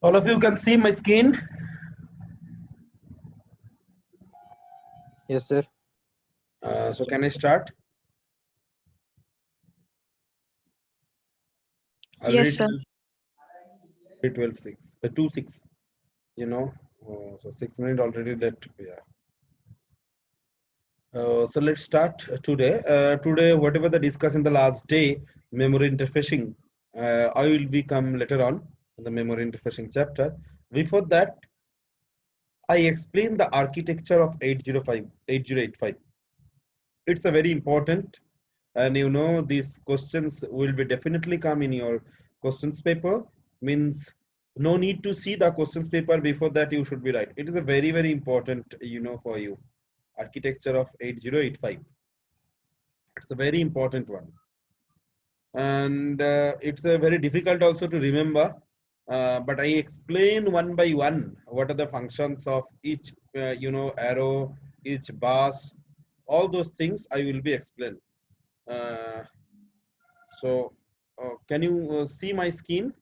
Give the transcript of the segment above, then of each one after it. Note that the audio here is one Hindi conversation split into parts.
All of you can see my screen. Yes, sir. So can I start? Yes, sir. 12:06, 2:06. You know, so 6 minutes already left. Yeah. So let's start today. Today, whatever the discuss in the last day, memory interfacing, I will become later on in the memory interfacing chapter. Before that, I explain the architecture of 8085. It's a very important, and you know these questions will be definitely come in your questions paper. Means no need to see the questions paper before that you should be right. It is a very important, you know, for you. Architecture of 8085. It's a very important one, and it's a very difficult also to remember. But I explain one by one what are the functions of each, you know, arrow, each bus, all those things I will be explained. Uh, so, can you see my screen?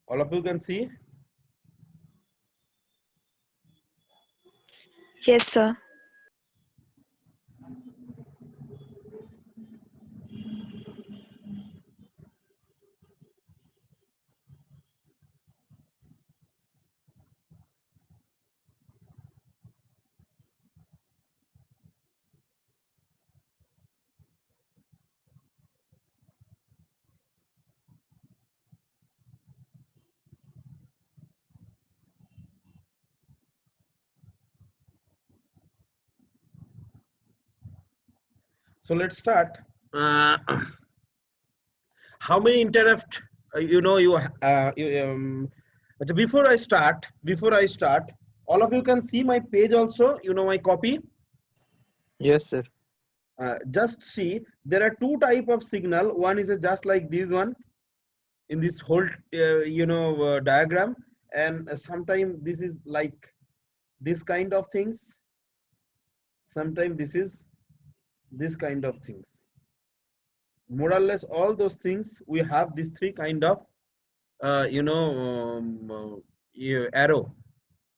All of you can see. Yes, sir. So let's start. Uh, how many interrupt? You know but before I start, all of you can see my page also. You know my copy. Yes, sir. Just see, there are two type of signal. One is just like this one in this whole you know diagram, and sometimes this is like this kind of things. Sometimes this is this kind of things. More or less all those things we have these three kind of you know yeah, arrow.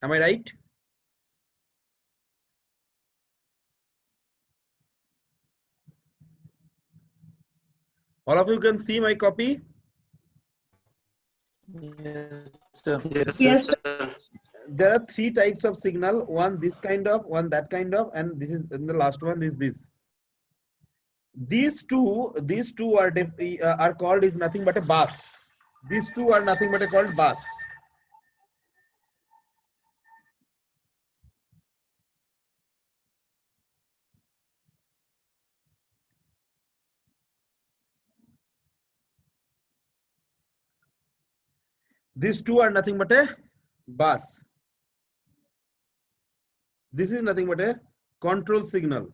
Am I right? All of you can see my copy. Yes, Yes, sir. There are three types of signal. One this kind of, one that kind of, and this is, and the last one is this. These two are called is nothing but a bus. These two are nothing but a called bus. These two are nothing but a bus. This is nothing but a control signal.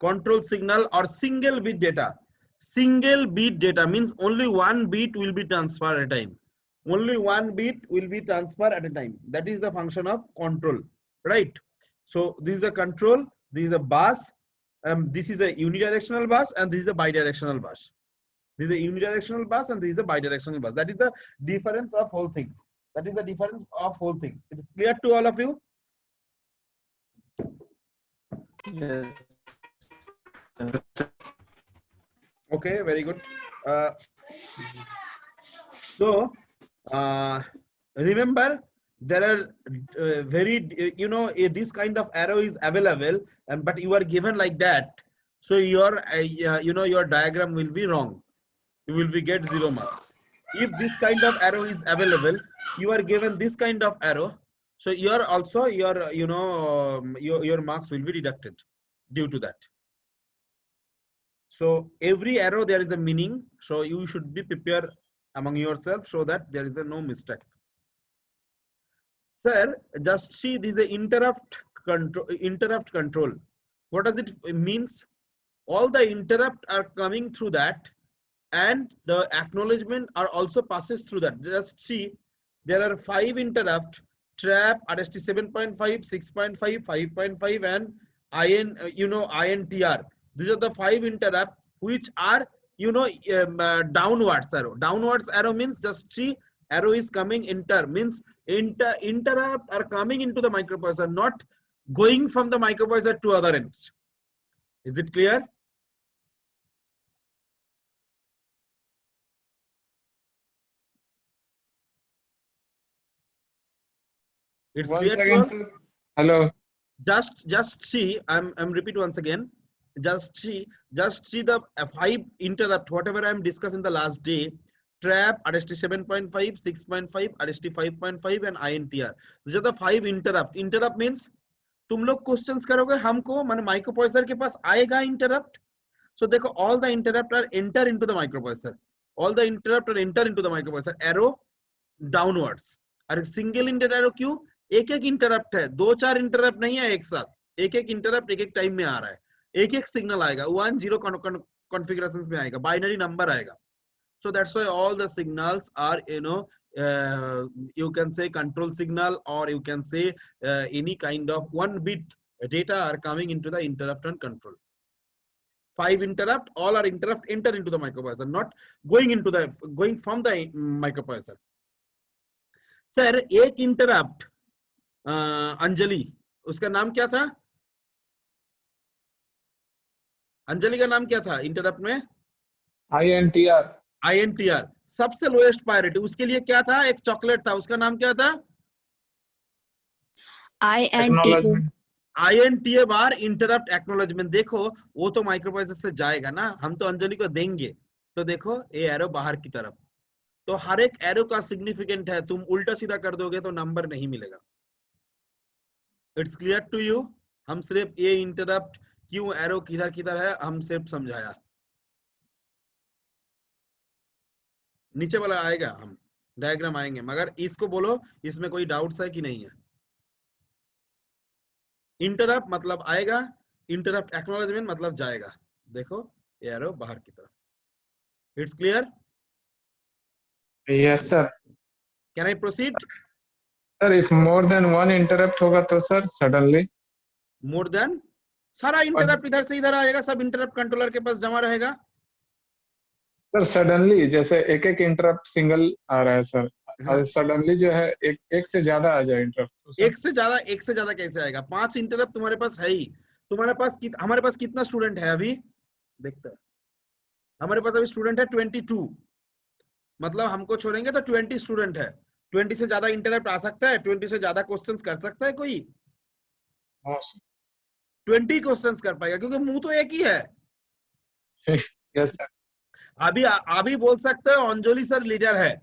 Control signal or single bit data. Single bit data means only one bit will be transferred at a time. Only one bit will be transferred at a time. That is the function of control, right? So this is a control, this is a bus, this is a unidirectional bus, and this is a bidirectional bus. This is a unidirectional bus and this is a bidirectional bus. That is the difference of whole things. That is the difference of whole things. It is clear to all of you? Yes. Okay, very good. So remember, there are you know this kind of arrow is available, and but you are given like that, so your you know your diagram will be wrong. You will be get 0 marks. If this kind of arrow is available, you are given this kind of arrow, so your also your you know your marks will be deducted due to that. So every arrow there is a meaning, so you should be prepared among yourself so that there is a no mistake. Sir, just see this is a interrupt control. Interrupt control. What does it means? All the interrupt are coming through that, and the acknowledgement are also passes through that. Just see, there are 5 interrupt: trap, RST 7.5, 6.5, 5.5, and INTR. These are the 5 interrupt which are downwards arrow. Downwards arrow means just see arrow is coming, means interrupt are coming into the microprocessor, not going from the microprocessor to other ends. Is it clear? It's Once clear to again, all? sir. Hello. Just see, I'm repeat once again. Just see the 5 interrupt, whatever I'm discussing the last day: trap, RST 7.5, 6.5, RST 5.5, and INTR. These are the 5 interrupt. Interrupt means तुम लोग क्वेश्चंस करोगे हमको, माने माइक्रोप्रोसेसर के पास आएगा इंटरप्ट. So देखो, all the interrupt are enter into the microprocessor. All the interrupt are enter into the microprocessor. Arrow downwards. और सिंगल इंटर एरो क्यों? एक एक इंटरप्ट है, 2-4 इंटरप्ट नहीं है एक साथ. एक एक इंटरप्ट एक एक टाइम में आ रहा है. एक एक सिग्नल आएगा, 1-0 कॉन्फ़िगरेशंस में आएगा, बाइनरी नंबर आएगा. So that's why all the signals are, you can say control signal, or you can say any kind of 1 bit data are coming into the interrupt and control. 5 interrupt, all are interrupt enter into the microprocessor, not going from the microprocessor. Sir एक इंटरप्ट अंजलि, उसका नाम क्या था? अंजलि का नाम क्या था इंटरप्ट में? INTR. INTR सबसे लोएस्ट प्रायोरिटी. उसके लिए क्या था? एक चॉकलेट था, उसका नाम क्या था? Acknowledgement. INTA बार इंटरप्ट एक्नॉलेजमेंट. देखो वो तो माइक्रोप्रोसेसर से जाएगा ना, हम तो अंजलि को देंगे. तो देखो ये एरो बाहर की तरफ, तो हर एक एरो का सिग्निफिकेंट है. तुम उल्टा सीधा कर दोगे तो नंबर नहीं मिलेगा. It's clear to you? हम सिर्फ ये इंटरप्ट क्यों एरो किधर किधर है हम सिर्फ समझाया. नीचे वाला आएगा, हम डायग्राम आएंगे, मगर इसको बोलो इसमें कोई डाउट्स है कि नहीं है. इंटरप्ट मतलब आएगा, इंटरप्ट एक्नॉलेजमेंट मतलब जाएगा. देखो एरो बाहर की तरफ. It's clear? Yes, sir. Can I proceed? Sir, if more than one interrupt होगा तो sir suddenly. मोर देन सारा इंटरप्ट इधर से इधर आएगा, सब इंटरप्ट कंट्रोलर के पास जमा रहेगा. Sir suddenly जैसे एक एक interrupt single आ रहा है sir. हाँ. और suddenly जो है एक से ज्यादा आ जाए interrupt. तो sir, एक से ज्यादा कैसे आएगा? 5 इंटरप्ट तुम्हारे पास है ही. तुम्हारे पास हमारे पास कितना स्टूडेंट है अभी? देखते हैं. हमारे पास अभी स्टूडेंट है 22, मतलब हमको छोड़ेंगे तो 20 स्टूडेंट है. 20 से ज्यादा इंटरप्ट आ सकता है? 20 से ज्यादा क्वेश्चंस कर सकता है कोई? no, sir. 20 क्वेश्चंस कर पाएगा क्योंकि मुंह तो एक ही है. Yes, sir. अभी बोल सकते हो अंजलि सर लीडर है,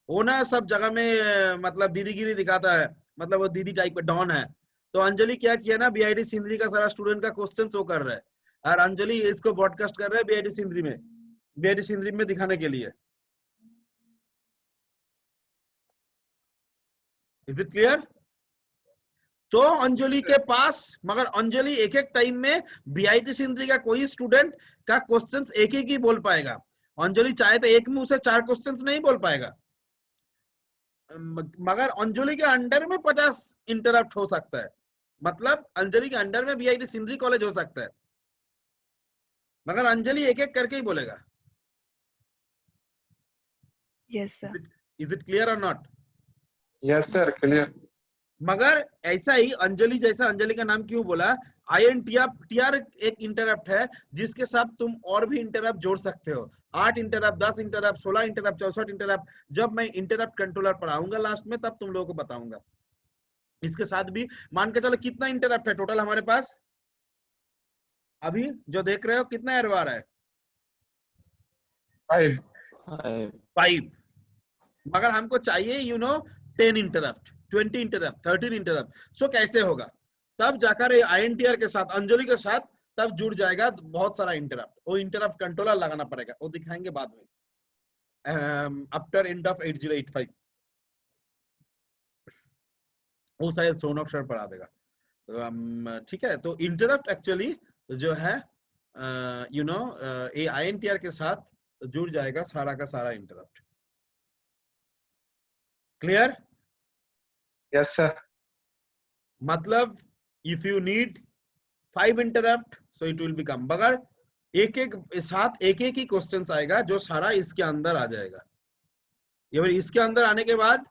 वो ना सब जगह में मतलब दीदीगिरी दिखाता है, मतलब वो दीदी टाइप का डॉन है. तो अंजलि क्या किया ना, बीआईटी सिंधरी का सारा स्टूडेंट का क्वेश्चंस वो कर रहा है, और अंजलि इसको ब्रॉडकास्ट कर रहा है बीआईटी सिंधरी में दिखाने के लिए. Is it clear? तो अंजलि के पास, मगर अंजलि एक एक टाइम में बीआईटी सिंधरी का कोई स्टूडेंट का क्वेश्चंस एक ही बोल पाएगा. अंजलि चाहे तो एक मुंह से 4 क्वेश्चंस नहीं बोल पाएगा, मगर अंजलि के अंडर में 50 इंटरप्ट हो सकता है. मतलब अंजलि के अंडर में बीआईटी सिंधरी कॉलेज हो सकता है, मगर अंजलि एक एक करके ही बोलेगा. Yes, sir. Is it clear और नॉट? Yes, sir. Clear. मगर ऐसा ही अंजलि, जैसा अंजलि का नाम क्यों बोला, INTR एक इंटरप्ट है जिसके साथ तुम और भी इंटरप्ट जोड़ सकते हो. 8 इंटरप्ट, 10 इंटरप्ट, 16 इंटरप्ट, 64 इंटरप्ट. जब मैं इंटरप्ट कंट्रोलर पढ़ाऊंगा लास्ट में, तब तुम लोगों को बताऊंगा. इसके साथ भी मान के चलो कितना इंटरप्ट है टोटल हमारे पास. अभी जो देख रहे हो कितना एरर आ रहा है? 5. 5. मगर हमको चाहिए 10 इंटरप्ट, 20 इंटरप्ट, 13 इंटरप्ट. सो कैसे होगा? तब जाकर INTR के साथ, अंजलि के साथ तब जुड़ जाएगा बहुत सारा इंटरप्ट. वो इंटरप्ट कंट्रोलर लगाना पड़ेगा, वो दिखाएंगे बाद में आफ्टर एंड ऑफ 8085. वो शायद सोनक सर पढ़ा देगा. ठीक है. तो इंटरप्ट एक्चुअली जो है ये INTR के साथ जुड़ जाएगा सारा का सारा इंटरप्ट. क्लियर? Yes, sir. मतलब if you need 5 interrupt so it will become, मगर एक एक साथ एक एक ही क्वेश्चन आएगा जो सारा इसके अंदर आ जाएगा। ये बार इसके अंदर आने के बाद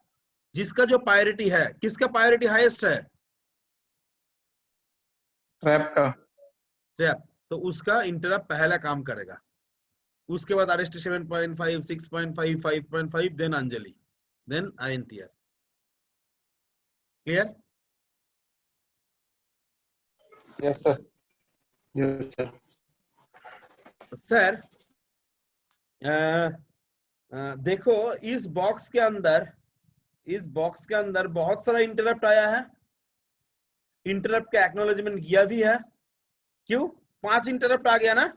जिसका जो प्रायोरिटी है, किसका प्रायोरिटी हाईएस्ट है? Trap का. ट्रैप, तो उसका इंटरप्ट पहला काम करेगा। उसके बाद RST 7.5, 6.5, 5.5, then Anjali, then INTR. Clear? Yes, sir. Yes, sir. Sir देखो इस बॉक्स के अंदर बहुत सारा इंटरप्ट आया है। इंटरप्ट का एक्नॉलेजमेंट किया भी है। क्यों? 5 इंटरप्ट आ गया ना?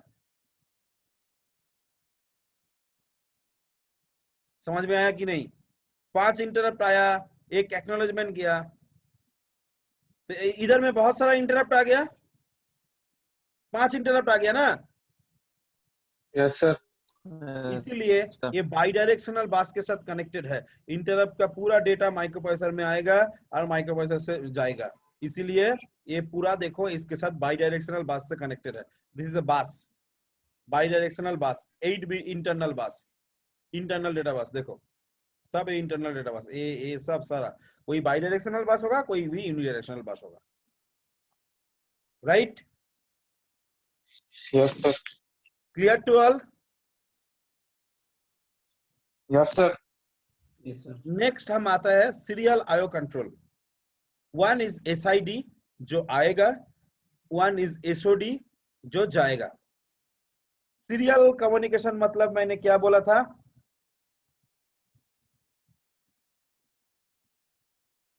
समझ में आया कि नहीं? 5 इंटरप्ट आया, एक एक्नॉलेजमेंट किया, तो इधर में बहुत सारा इंटरप्ट आ गया। 5 इंटरप्ट आ गया ना? Yes, sir. इसीलिए ये बाई डायरेक्शनल बस के साथ कनेक्टेड है। इंटरप्ट का पूरा डेटा माइक्रोप्रोसेसर में आएगा और माइक्रोप्रोसेसर से जाएगा। इसीलिए ये पूरा देखो इसके साथ बाई डायरेक्शनल बस से कनेक्टेड है। दिस इज अ बस, बाई डायरेक्शनल बस, 8 बिट इंटरनल बस, इंटरनल डेटा बस। देखो सब इंटरनल डेटा बस, ये सब सारा, कोई बाई डायरेक्शनल बस होगा, कोई भी यूनिडायरेक्शनल बस होगा। Right? Yes, sir. Clear to all? Yes, sir. Yes, sir. Next हम आता है serial IO control. One is SID जो आएगा, वन इज एसओडी जो जाएगा। सीरियल कम्युनिकेशन मतलब मैंने क्या बोला था?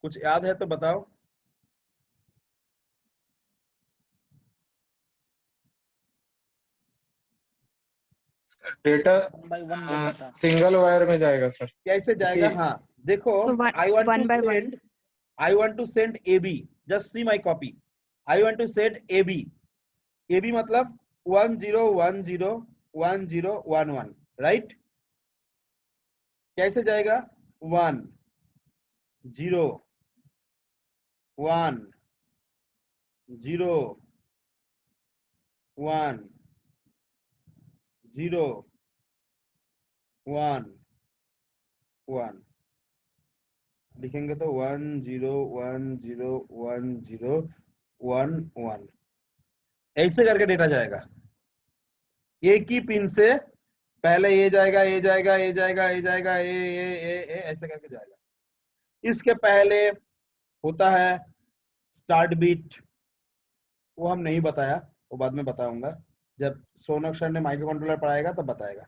कुछ याद है तो बताओ। डेटा वन बाय वन बोला था। सिंगल वायर में जाएगा सर। कैसे जाएगा? हाँ देखो, I want one to by one. Send, I want to send AB, just see my copy. I want to send AB, AB मतलब 10101011, राइट? कैसे जाएगा? 1 0 1 0 1 0 1 1 लिखेंगे तो 1 0 1 0 1 0 1 1, ऐसे करके डेटा जाएगा। एक ही पिन से पहले ये जाएगा, ये जाएगा, ये जाएगा, ये जाएगा, ये ऐसे करके जाएगा। इसके पहले होता है स्टार्ट बीट, वो हम नहीं बताया, वो बाद में बताऊंगा जब सोनक सर ने माइक्रो कंट्रोलर पढ़ाएगा तब बताएगा।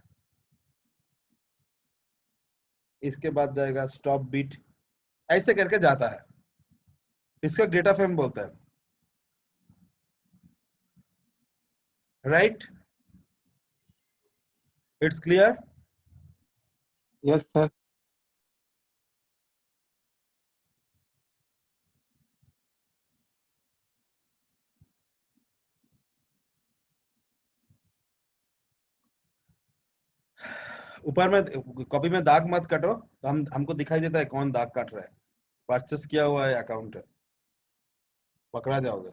इसके बाद जाएगा स्टॉप बीट, ऐसे करके जाता है। इसको डेटा फ्रेम बोलते हैं। Right? It's clear? Yes, sir. ऊपर में कॉपी में दाग मत काटो, तो हमको दिखाई देता है कौन दाग काट रहा है। परचेस किया हुआ है अकाउंट है, पकड़ा जाओगे।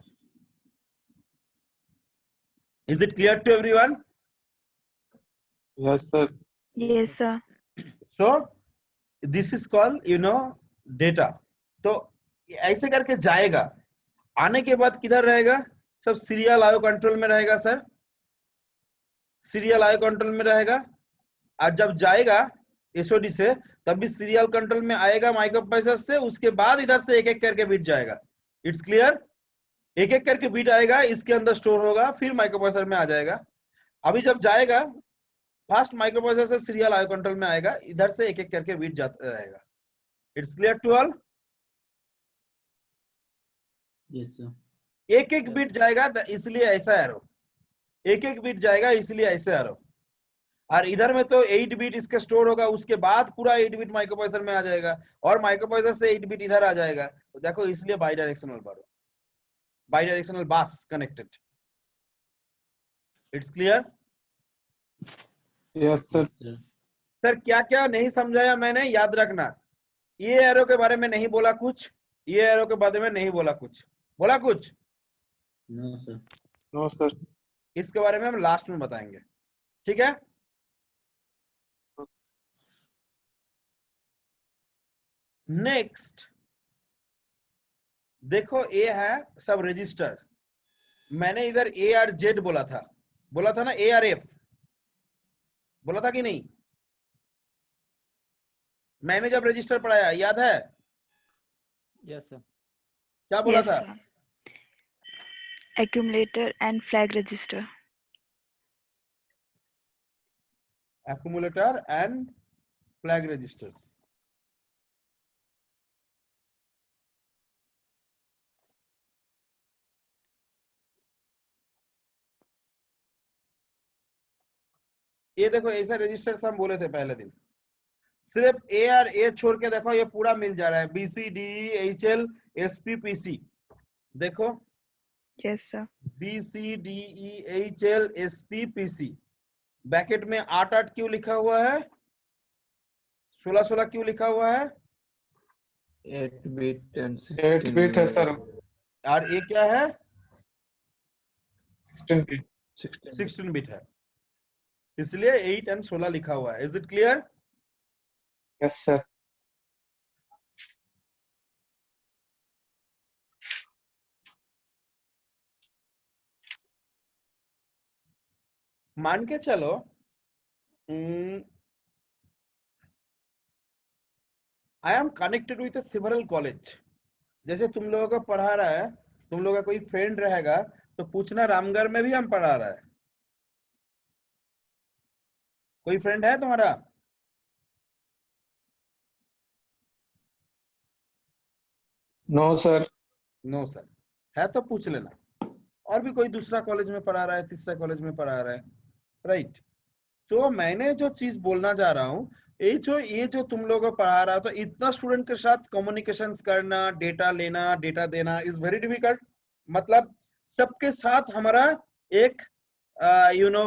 Is it clear to everyone? Yes, sir. Yes, sir. So this is called data. तो ऐसे करके जाएगा। आने के बाद किधर रहेगा? सब सीरियल आईओ कंट्रोल में रहेगा सर, सीरियल आईओ कंट्रोल में रहेगा। आज जब जाएगा एसओडी से तब भी सीरियल कंट्रोल में आएगा माइक्रोप्रोसेसर से, उसके बाद इधर से एक एक करके बिट जाएगा। It's clear? एक एक करके बिट आएगा, इसके अंदर स्टोर होगा, फिर माइक्रोप्रोसेसर में आ जाएगा। अभी जब जाएगा first microprocessor serial IO control में आएगा, इधर से एक एक करके बिट जाता रहेगा। It's clear to all? Yes, sir. एक एक बिट जाएगा इसलिए ऐसा एरो, एक एक बिट जाएगा इसलिए ऐसे एरो। और इधर में तो 8 बिट इसके स्टोर होगा, उसके बाद पूरा 8 बिट माइक्रोप्रोसेसर में आ जाएगा और माइक्रोप्रोसेसर से 8 बिट इधर आ जाएगा। तो देखो इसलिए बाई डायरेक्शनल बस connected. It's clear? Yes, sir. Sir. Sir क्या क्या नहीं समझाया मैंने, याद रखना। ये एरो के बारे में नहीं बोला कुछ, ये एरो के बारे में नहीं बोला कुछ, बोला कुछ? No sir. No sir. इसके बारे में हम लास्ट में बताएंगे, ठीक है? नेक्स्ट देखो, ए है सब रजिस्टर। मैंने इधर ए आर जेड बोला था ना, ए आर एफ बोला था कि नहीं? मैंने जब रजिस्टर पढ़ाया याद है? Yes sir. क्या बोला Yes, था? sir. Accumulator and flag register. Accumulator and flag registers. ये देखो ऐसा रजिस्टर्स हम बोले थे पहले दिन। सिर्फ ए और ए छोड़ के देखो, ये पूरा मिल जा रहा है, B C D H L S P P C. देखो Yes, sir. B C D E H L S P P C, bracket में 8 क्यों लिखा हुआ है? 16 क्यों लिखा हुआ है? 8 बिट एंड 8 बिट है सर। और ये क्या है? 16 बिट। 16 बिट है, इसलिए 8 और 16 लिखा हुआ है। Is it clear? Yes sir. मान के चलो आई am connected with several college. जैसे तुम लोगों को पढ़ा रहा है, तुम लोगों का कोई फ्रेंड रहेगा तो पूछना रामगढ़ में भी हम पढ़ा रहा है। कोई फ्रेंड है तुम्हारा? No sir. No sir. है तो पूछ लेना। और भी कोई दूसरा कॉलेज में पढ़ा रहा है, तीसरा कॉलेज में पढ़ा रहा है, राइट? तो मैंने जो चीज बोलना चाह रहा हूँ, ये जो तुम लोगों को पढ़ा रहा है, तो इतना स्टूडेंट के साथ कम्युनिकेशन करना, डेटा लेना, डेटा देना इज वेरी डिफिकल्ट। मतलब सबके साथ हमारा एक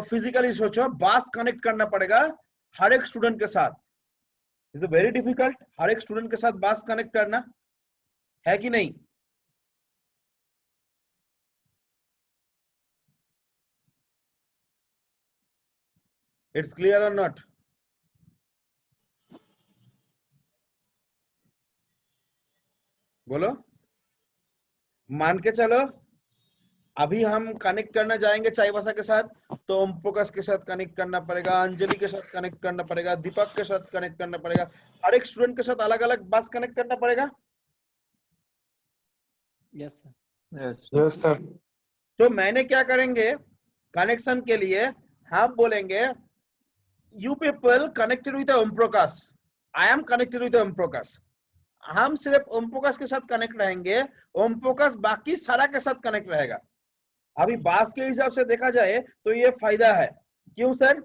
फिजिकली सोचो, बास कनेक्ट करना पड़ेगा हर एक स्टूडेंट के साथ। इज वेरी डिफिकल्ट हर एक स्टूडेंट के साथ बास कनेक्ट करना, है कि नहीं? इट्स क्लियर और नॉट? बोलो। मान के चलो अभी हम कनेक्ट करना जाएंगे चाईबासा के साथ, तो ओम प्रकाश के साथ कनेक्ट करना पड़ेगा, अंजलि के साथ कनेक्ट करना पड़ेगा, दीपक के साथ कनेक्ट करना पड़ेगा, हर एक स्टूडेंट के साथ अलग अलग बास कनेक्ट करना पड़ेगा। Yes sir. Yes sir. तो मैंने क्या करेंगे कनेक्शन के लिए, हम बोलेंगे you people connected with Om Prakash, I am connected with Om Prakash. हम सिर्फ ओम प्रकाश के साथ कनेक्ट रहेंगे, ओम प्रकाश बाकी सारा के साथ कनेक्ट रहेगा। अभी बास के हिसाब से देखा जाए तो ये फायदा है। क्यों सर?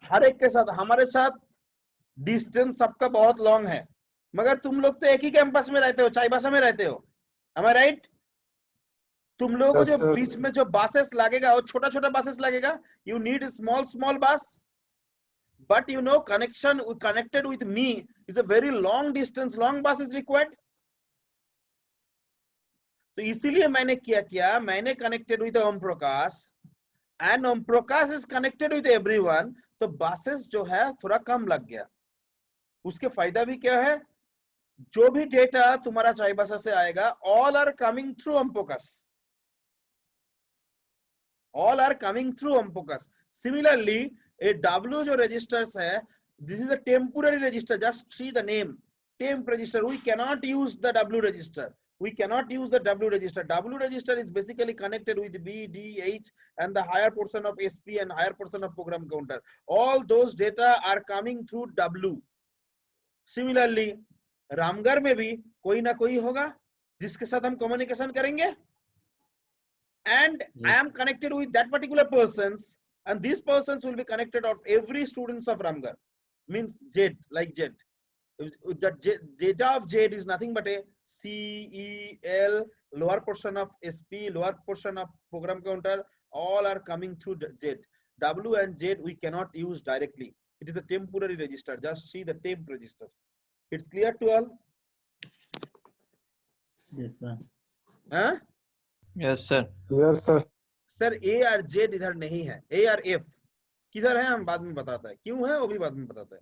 हर एक के साथ, हमारे साथ डिस्टेंस सबका बहुत लॉन्ग है, मगर तुम लोग तो एक ही कैंपस में रहते हो, चाईबासा में रहते हो, am I right? तुम लोगों को Yes, जो sir. बीच में जो बसेस लगेगा वो छोटा छोटा बसेस लगेगा, यू नीड स्मॉल बस, but connection connected with me is a very long distance, long bus is required. तो इसीलिए मैंने किया मैंने connected with Om Prakash and Om Prakash is connected with everyone, तो बसेस जो है थोड़ा कम लग गया। उसके फायदा भी क्या है, जो भी डेटा तुम्हारा चाईबासा से आएगा, all are coming through Om Prakash, all are coming through Om Prakash. Similarly, a W जो registers है, this is a temporary register, just see the name, temp register. We cannot use the W register. We cannot use the W register. W register is basically connected with B, D, H and the higher portion of SP and higher portion of program counter. All those data are coming through W. Similarly, Ramgarh में भी कोई ना कोई होगा जिसके साथ हम कम्युनिकेशन करेंगे, and Yes. I am connected with that particular persons, and these persons will be connected of every students of Ramgarh, means Z, like Z. That data of Z is nothing but a CEL, lower portion of SP, lower portion of program counter, all are coming through Z. W and Z we cannot use directly. It is a temporary register. Just see the temp register. It's clear to all? Yes, sir. Huh? Yes, sir. Yes, sir. Sir A और जेड इधर नहीं है, ए और एफ किधर है हम बाद में बताता है, क्यों है वो भी बाद में बताता है।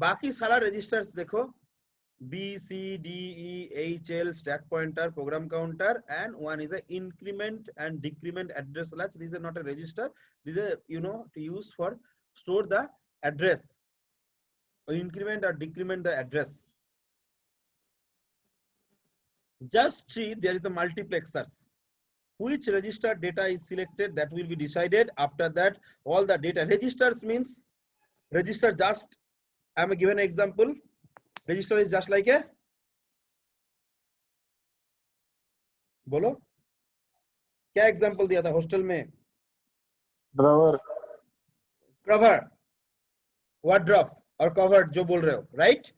बाकी सारा रजिस्टर्स देखो, B, C, D, E, H, L, stack pointer, program counter, and one is a increment and decrement address latch. These are not a register. These are, you know, to use for store the address, or increment or decrement the address. Just see there is a multiplexers. Which register data is selected, that will be decided. After that, all the data registers means register just, I am given an example. Register is just like a, बोलो क्या एग्जांपल दिया था हॉस्टल में? Drawer. कवर, वार्डरोब और कवर्ड जो बोल रहे हो, राइट?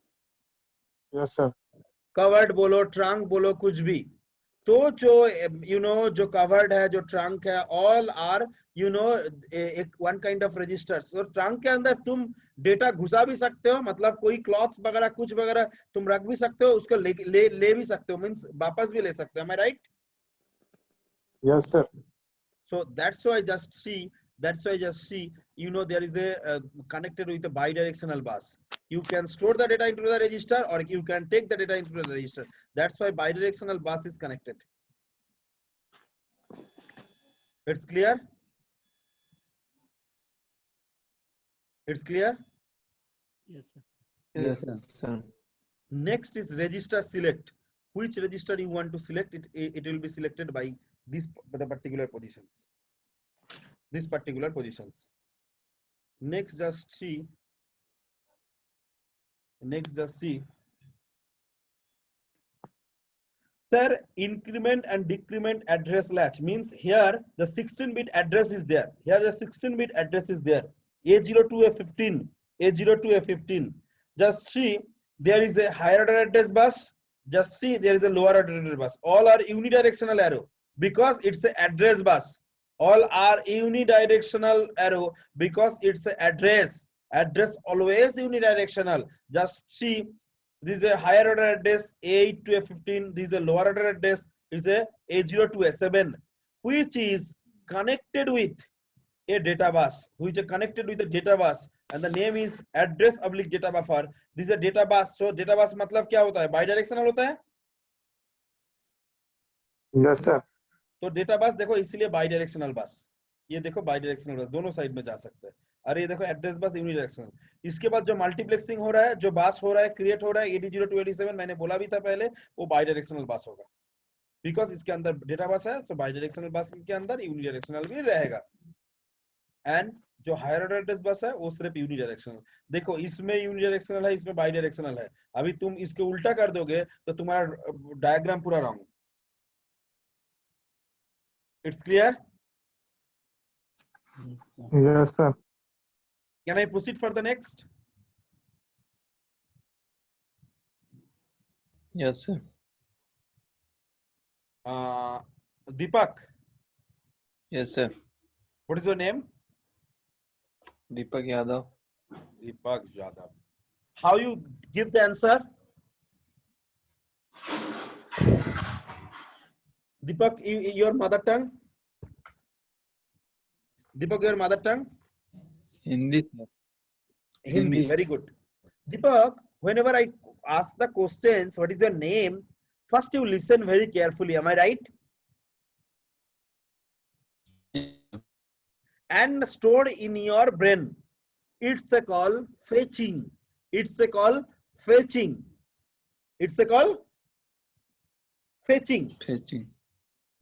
Yes, sir. कवर्ड बोलो, ट्रंक बोलो, कुछ भी। तो जो यू नो जो कवर्ड है, जो ट्रंक है, ऑल आर यू नो एक वन काइंड ऑफ रजिस्टर्स। और ट्रंक के अंदर तुम डेटा घुसा भी सकते हो, मतलब कोई क्लॉथ वगैरह कुछ वगैरह तुम रख भी सकते हो, उसको ले भी सकते हो, मींस वापस भी ले सकते हो। M I right? Yes, sir. So that's why just see, you know, there is a connected with a bidirectional bus. You can store the data into the register, or you can take the data into the register. That's why bidirectional bus is connected. It's clear? It's clear? Yes, sir. Yes, sir. Next is register select. Which register you want to select, it will be selected by this the particular positions. These particular positions. Next just see. Sir, increment and decrement address latch means here the 16-bit address is there. Here the 16-bit address is there. A0 to A15, A0 to A15. Just see there is a higher order address bus. Just see there is a lower order address bus. All are unidirectional arrow because it's an address bus. All are unidirectional arrow because it's an address. Address always unidirectional. Just see. This is a higher order address A8 to A15. This is a lower order address is a A0 to A7, which is connected with a data bus, which is connected with a data bus, and the name is address oblique data buffer. This is a data bus. So data bus मतलब क्या होता है? Bidirectional होता है? Yes, sir. तो डेटा बस देखो इसीलिए बाइडायरेक्शनल बस, ये देखो बाइडायरेक्शनल बस दोनों साइड में जा सकते हैं। अरे ये देखो एड्रेस बस यूनिडायरेक्शनल। इसके बाद जो मल्टीप्लेक्सिंग हो रहा है, जो बस हो रहा है, क्रिएट हो रहा है AD0 to AD7, मैंने बोला भी था पहले, वो बाइडायरेक्शनल बस होगा बिकॉज इसके अंदर डेटा बस है। सो बाइडायरेक्शनल बस के अंदर यूनिडायरेक्शनल भी रहेगा। एंड जो हायर ऑर्डर एड्रेस बस है वो सिर्फ यूनिडायरेक्शनल। देखो इसमें यूनिडायरेक्शनल है, इसमें बाइडायरेक्शनल है। अभी तुम इसके उल्टा कर दोगे तो तुम्हारा डायग्राम पूरा wrong. It's clear? Yes, sir. Can I proceed for the next? Yes, sir. Deepak, Yes, sir. what is your name? Deepak Yadav. Deepak Yadav. How you give the answer? Deepak, your mother tongue? Deepak, your mother tongue? Hindi, sir. Hindi. Hindi. Very good. Deepak, whenever I ask the questions, what is your name? First you listen very carefully. Am I right? And stored in your brain. It's a call fetching. It's a call fetching. It's a call fetching. Fetching.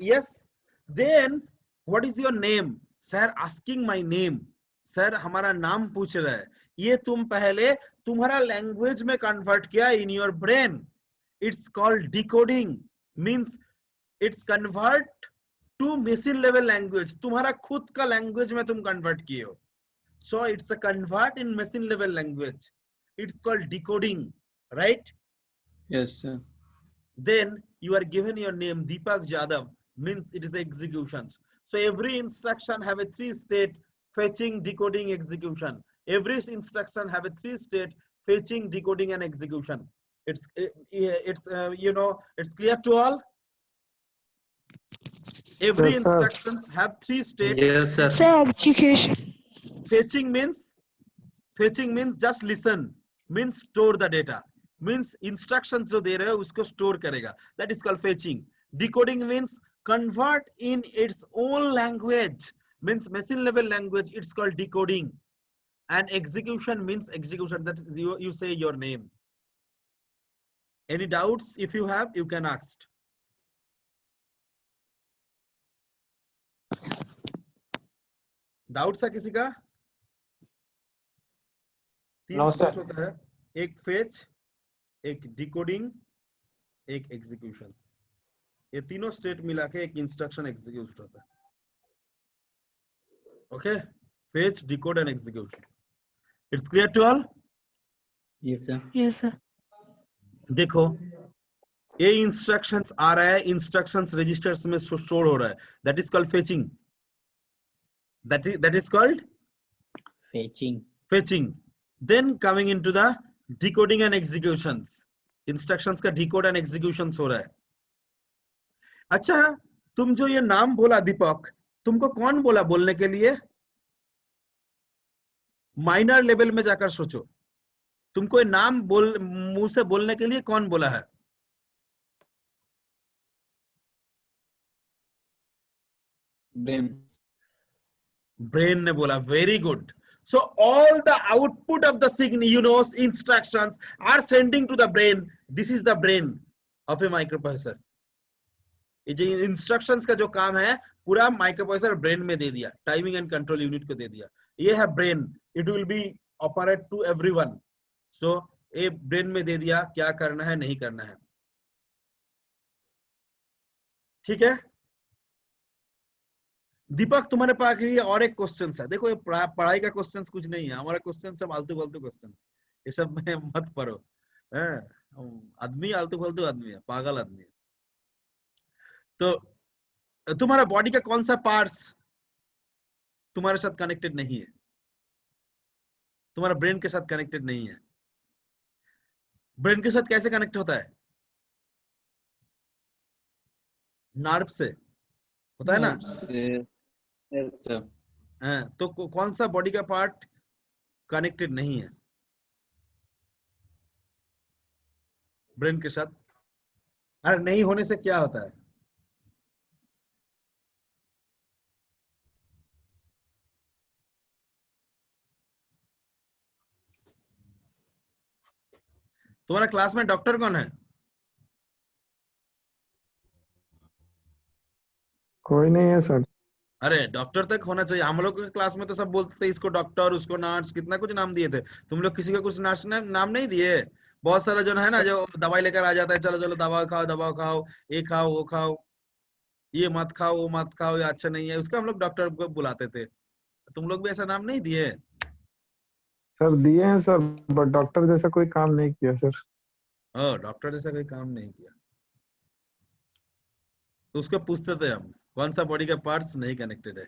Yes. Then what is your name? Sir asking my name. Sir हमारा नाम पूछ रहा है। ये तुम पहले तुम्हारा लैंग्वेज में कन्वर्ट किया in your brain. It's called decoding. Means it's convert to machine level language. तुम्हारा खुद का लैंग्वेज में तुम कन्वर्ट किए हो. So it's a convert in machine level language. It's called decoding, right? Yes, sir. Then you are given your name Deepak Yadav, means it is executions. So every instruction have a 3-state: fetching, decoding, execution. Every instruction have a 3-state: fetching, decoding, and execution. It's it's clear to all. Every Yes, sir. instructions have 3 states. Yes, sir. Sir, education. Fetching means just listen, means store the data, means instructions जो दे रहे हो उसको store करेगा, that is called fetching. Decoding means convert in its own language, means machine level language, it's called decoding. And execution means execution, that is you say your name. Any doubts? If you have, you can ask. Doubts है किसी का? 3 No, स्टेज sir. होता है, एक फेच, एक डिकोडिंग, एक एग्जीक्यूशंस. ये तीनों स्टेट मिला के एक इंस्ट्रक्शन एग्जीक्यूट होता है. Okay, fetch, decode and execution. It's clear to all? Yes, sir. Yes, sir. देखो ये इंस्ट्रक्शंस आ रहा है, इंस्ट्रक्शंस रजिस्टर्स में स्टोर हो रहा है, that is called fetching. that is called fetching. Then coming into the decoding and executions, instructions का decode and executions हो रहा है. अच्छा, तुम जो ये नाम बोला दीपक, तुमको कौन बोला बोलने के लिए? माइनर लेवल में जाकर सोचो, तुमको ये नाम मुंह से बोलने के लिए कौन बोला है? ब्रेन ने बोला. Very good. So all the output of the signal, instructions are sending to the brain. This is the brain of a microprocessor. ये जो instructions का जो काम है पूरा microprocessor brain में दे दिया, timing and control unit को दे दिया. ये है brain. It will be operate to everyone. So ये brain में दे दिया क्या करना है नहीं करना है. ठीक है दीपक, तुम्हारे पास लिए और एक क्वेश्चन है. देखो ये पढ़ाई का क्वेश्चन कुछ नहीं है, हमारा क्वेश्चन सब आलतू फालतू क्वेश्चन, ये सब में मत पढ़ो. आदमी आलतू फालतू आदमी है, पागल आदमी है. तो तुम्हारा बॉडी का कौन सा पार्ट्स तुम्हारे साथ कनेक्टेड नहीं है? तुम्हारा ब्रेन के साथ कनेक्टेड नहीं है. ब्रेन के साथ कैसे कनेक्ट होता है? नर्व से होता है ना. Yes, sir. तो कौन सा बॉडी का पार्ट कनेक्टेड नहीं है ब्रेन के साथ? अरे नहीं होने से क्या होता है? तुम्हारा क्लास में डॉक्टर कौन है? कोई नहीं है सर. अरे डॉक्टर तक होना चाहिए. हम लोग के क्लास में तो सब बोलते थे इसको डॉक्टर, उसको नर्स, कितना कुछ नाम दिए थे. तुम लोग किसी को कुछ नर्स नाम नहीं दिए? बहुत सारा जो है ना, जो दवाई लेकर आ जाता है, चलो चलो दवा खाओ, ये खाओ वो खाओ, ये मत खाओ वो मत खाओ, ये अच्छा नहीं है, उसका हम लोग डॉक्टर को बुलाते थे. तुम लोग भी ऐसा नाम नहीं दिए? सर दिए हैं सर, बट डॉक्टर जैसा कोई काम नहीं किया सर. डॉक्टर जैसा कोई काम नहीं किया तो उसको पूछते थे हम कौन सा बॉडी का पार्ट्स नहीं कनेक्टेड है.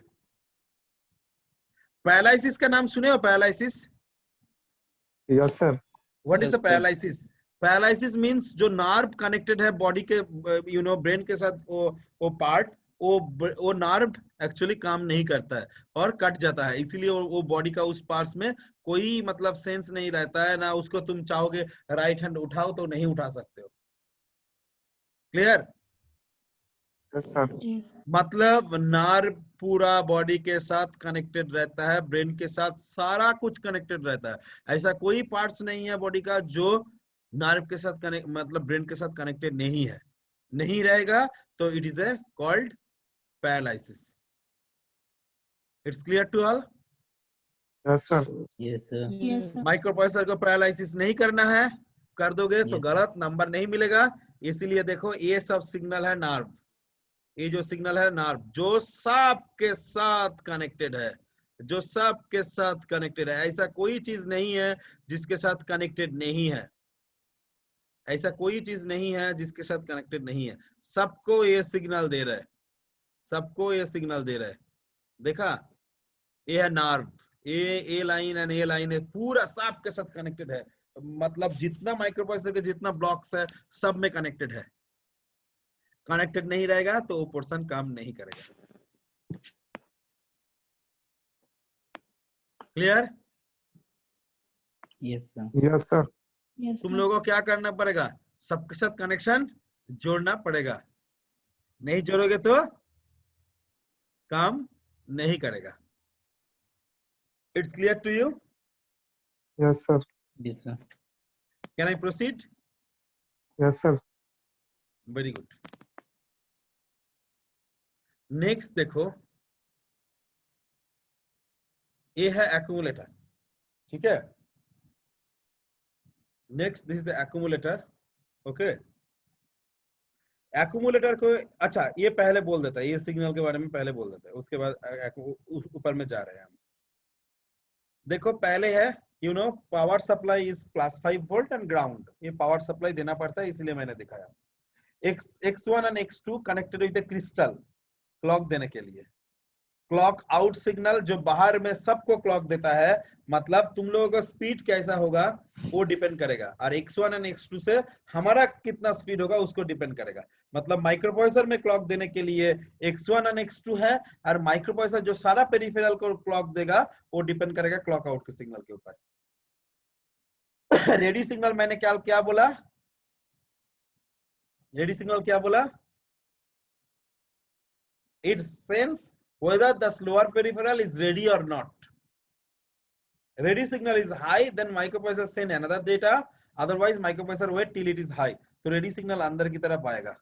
पैरालिसिस का नाम सुने हो? Paralysis. Yes sir. What is the Yes, sir. Paralysis? Paralysis means जो नर्व कनेक्टेड है बॉडी के ब्रेन के साथ, वो पार्ट, वो नर्व एक्चुअली काम नहीं करता है और कट जाता है. इसीलिए वो बॉडी का उस पार्ट्स में कोई मतलब सेंस नहीं रहता है ना. उसको तुम चाहोगे राइट हैंड उठाओ तो नहीं उठा सकते हो. क्लियर? Yes sir. मतलब नर्व पूरा बॉडी के साथ कनेक्टेड रहता है, ब्रेन के साथ सारा कुछ कनेक्टेड रहता है. ऐसा कोई पार्ट्स नहीं है बॉडी का जो नर्व के साथ कनेक्ट, मतलब ब्रेन के साथ कनेक्टेड नहीं है. नहीं रहेगा तो it is a called paralysis. It's clear to all? Yes sir. Yes, sir. Yes, sir. Microprocessor को पैरालिसिस नहीं करना है, कर दोगे तो Yes. गलत नंबर नहीं मिलेगा. इसीलिए देखो ये सब सिग्नल है नर्व, ये जो सिग्नल है नर्व जो सब के साथ कनेक्टेड है, जो सब के साथ कनेक्टेड है. ऐसा कोई चीज नहीं है जिसके साथ कनेक्टेड नहीं है. ऐसा कोई चीज नहीं है जिसके साथ कनेक्टेड नहीं है. सबको ये सिग्नल दे रहा है, सबको ये सिग्नल दे रहा है. देखा, ये है nerve, A line and A line है, पूरा सब के साथ कनेक्टेड है. मतलब जितना माइक्रो प्रोसेसर के जितना ब्लॉक्स है सब में कनेक्टेड है। कनेक्टेड नहीं रहेगा तो वो पोर्शन काम नहीं करेगा। Clear? Yes, sir. Yes, sir. Yes, तुम sir. लोगों को क्या करना पड़ेगा, सबके साथ कनेक्शन जोड़ना पड़ेगा, नहीं जोड़ोगे तो काम नहीं करेगा। It's clear to you? Yes, sir. Yes, sir. Can I proceed? Yes, sir. Very good. Next देखो, ये है एक्यूमुलेटर, ठीक है। Next this is the accumulator, okay. Accumulator को, अच्छा ये पहले बोल देता है, ये सिग्नल के बारे में पहले बोल देता है, उसके बाद ऊपर में जा रहे हैं हम। देखो पहले है power supply is +5 volt and ground. ये पावर सप्लाई देना पड़ता है, इसलिए मैंने दिखाया। X1 and X2 connected with the crystal clock देने के लिए। क्लॉक आउट सिग्नल जो बाहर में सबको क्लॉक देता है, मतलब तुम लोगों का स्पीड कैसा होगा वो डिपेंड करेगा, और X1 एंड X2 से हमारा कितना स्पीड होगा उसको डिपेंड करेगा। मतलब माइक्रोप्रोसेसर में क्लॉक देने के लिए X1 एंड X2 है, और माइक्रोप्रोसेसर जो सारा पेरिफेरल को क्लॉक देगा वो डिपेंड करेगा क्लॉक आउट के सिग्नल के ऊपर। रेडी सिग्नल मैंने क्या बोला? रेडी सिग्नल क्या बोला? It sense whether the slower peripheral is ready or not. Ready signal is high, then microprocessor send another data, otherwise microprocessor wait till it is high. तो ready signal अंदर की तरफ आएगा।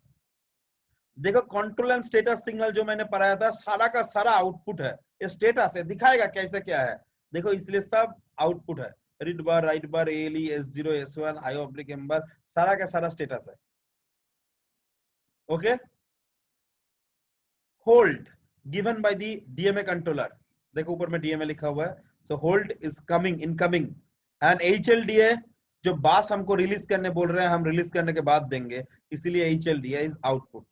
देखो कंट्रोल एंड स्टेटस सिग्नल जो मैंने पढ़ाया था, सारा का सारा आउटपुट है, ये स्टेटस है, दिखाएगा कैसे क्या है। देखो इसलिए सब आउटपुट है, रीड बार, राइट बार, ALE, S0, S1, I/M बार, सारा का सारा स्टेटस है। Okay. Hold given by the DMA controller, देखो ऊपर में DMA लिखा हुआ है, so hold is coming, incoming, and HLDA जो बास हमको रिलीज करने बोल रहे हैं, हम रिलीज करने के बाद देंगे, इसीलिए HLDA is output।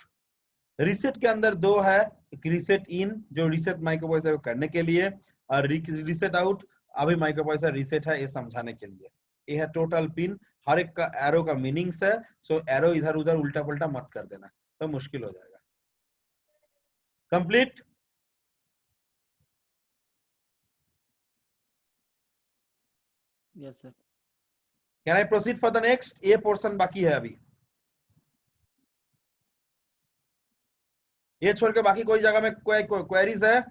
रीसेट के अंदर दो है, एक रीसेट इन जो रीसेट माइक्रोप्रोसेसर को करने के लिए, और रीसेट आउट अभी माइक्रोप्रोसेसर रीसेट है ये समझाने के लिए। ये है टोटल पिन, हर एक का एरो का मीनिंग्स है, सो एरो इधर उधर उल्टा पुल्टा मत कर देना, तो मुश्किल हो जाएगा। Complete? Yes, sir. Can I proceed for the next? ये पोर्शन बाकी है अभी, ये छोड़ के बाकी कोई जगह में कोई क्वेरीज है?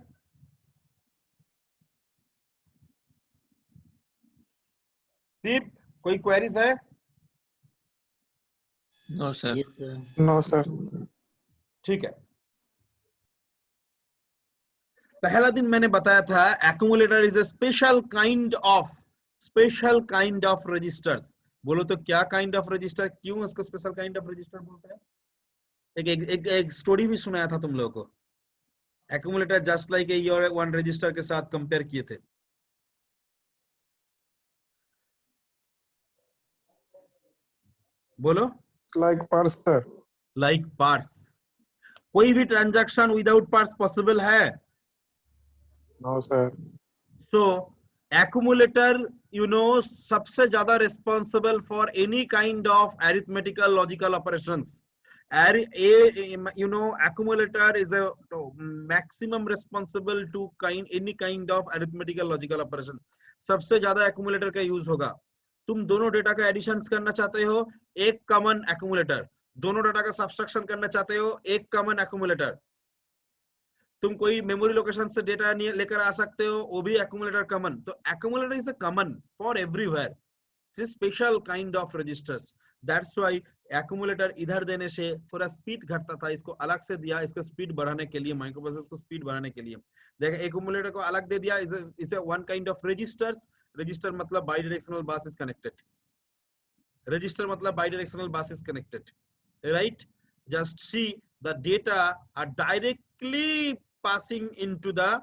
सिर्फ कोई क्वेरीज है? No, sir. Yes, sir. No, sir. ठीक है। पहला दिन मैंने बताया था accumulator is a special kind of registers. बोलो तो क्या काइंड ऑफ रजिस्टर, क्यों इसको स्पेशल काइंड ऑफ रजिस्टर बोलते हैं? एक स्टोरी भी सुनाया था तुम लोगों को, accumulator just like a your one register के साथ कंपेयर किए थे। बोलो। Like parse, sir. Like parse. कोई भी ट्रांजैक्शन विदाउट पार्स पॉसिबल है? No, sir. So accumulator सबसे ज्यादा responsible for any kind of arithmetical logical operations. Accumulator is a maximum responsible to any kind of arithmetical logical operation. सबसे ज्यादा accumulator का यूज होगा। तुम दोनों डेटा का एडिशन करना चाहते हो, एक कॉमन एक्यूमुलेटर। दोनों डेटा का सब्सट्रैक्शन करना चाहते हो, एक कॉमन एक्यूमुलेटर। तुम कोई मेमोरी लोकेशन से डेटा लेकर आ सकते हो, वो भी एक्यूमुलेटर कॉमन। तो accumulator is a common for everywhere, it's special kind of registers. That's why accumulator इधर देने से थोड़ा स्पीड घटता था, इसको अलग से दिया, इसको स्पीड बढ़ाने के लिए, माइक्रोप्रोसेसर को स्पीड बढ़ाने के लिए। देखो एक्यूमुलेटर को अलग दे दिया, is a one kind of registers. Register मतलब bidirectional bus is connected, register मतलब bidirectional bus is connected, right? Just see the data are directly passing into the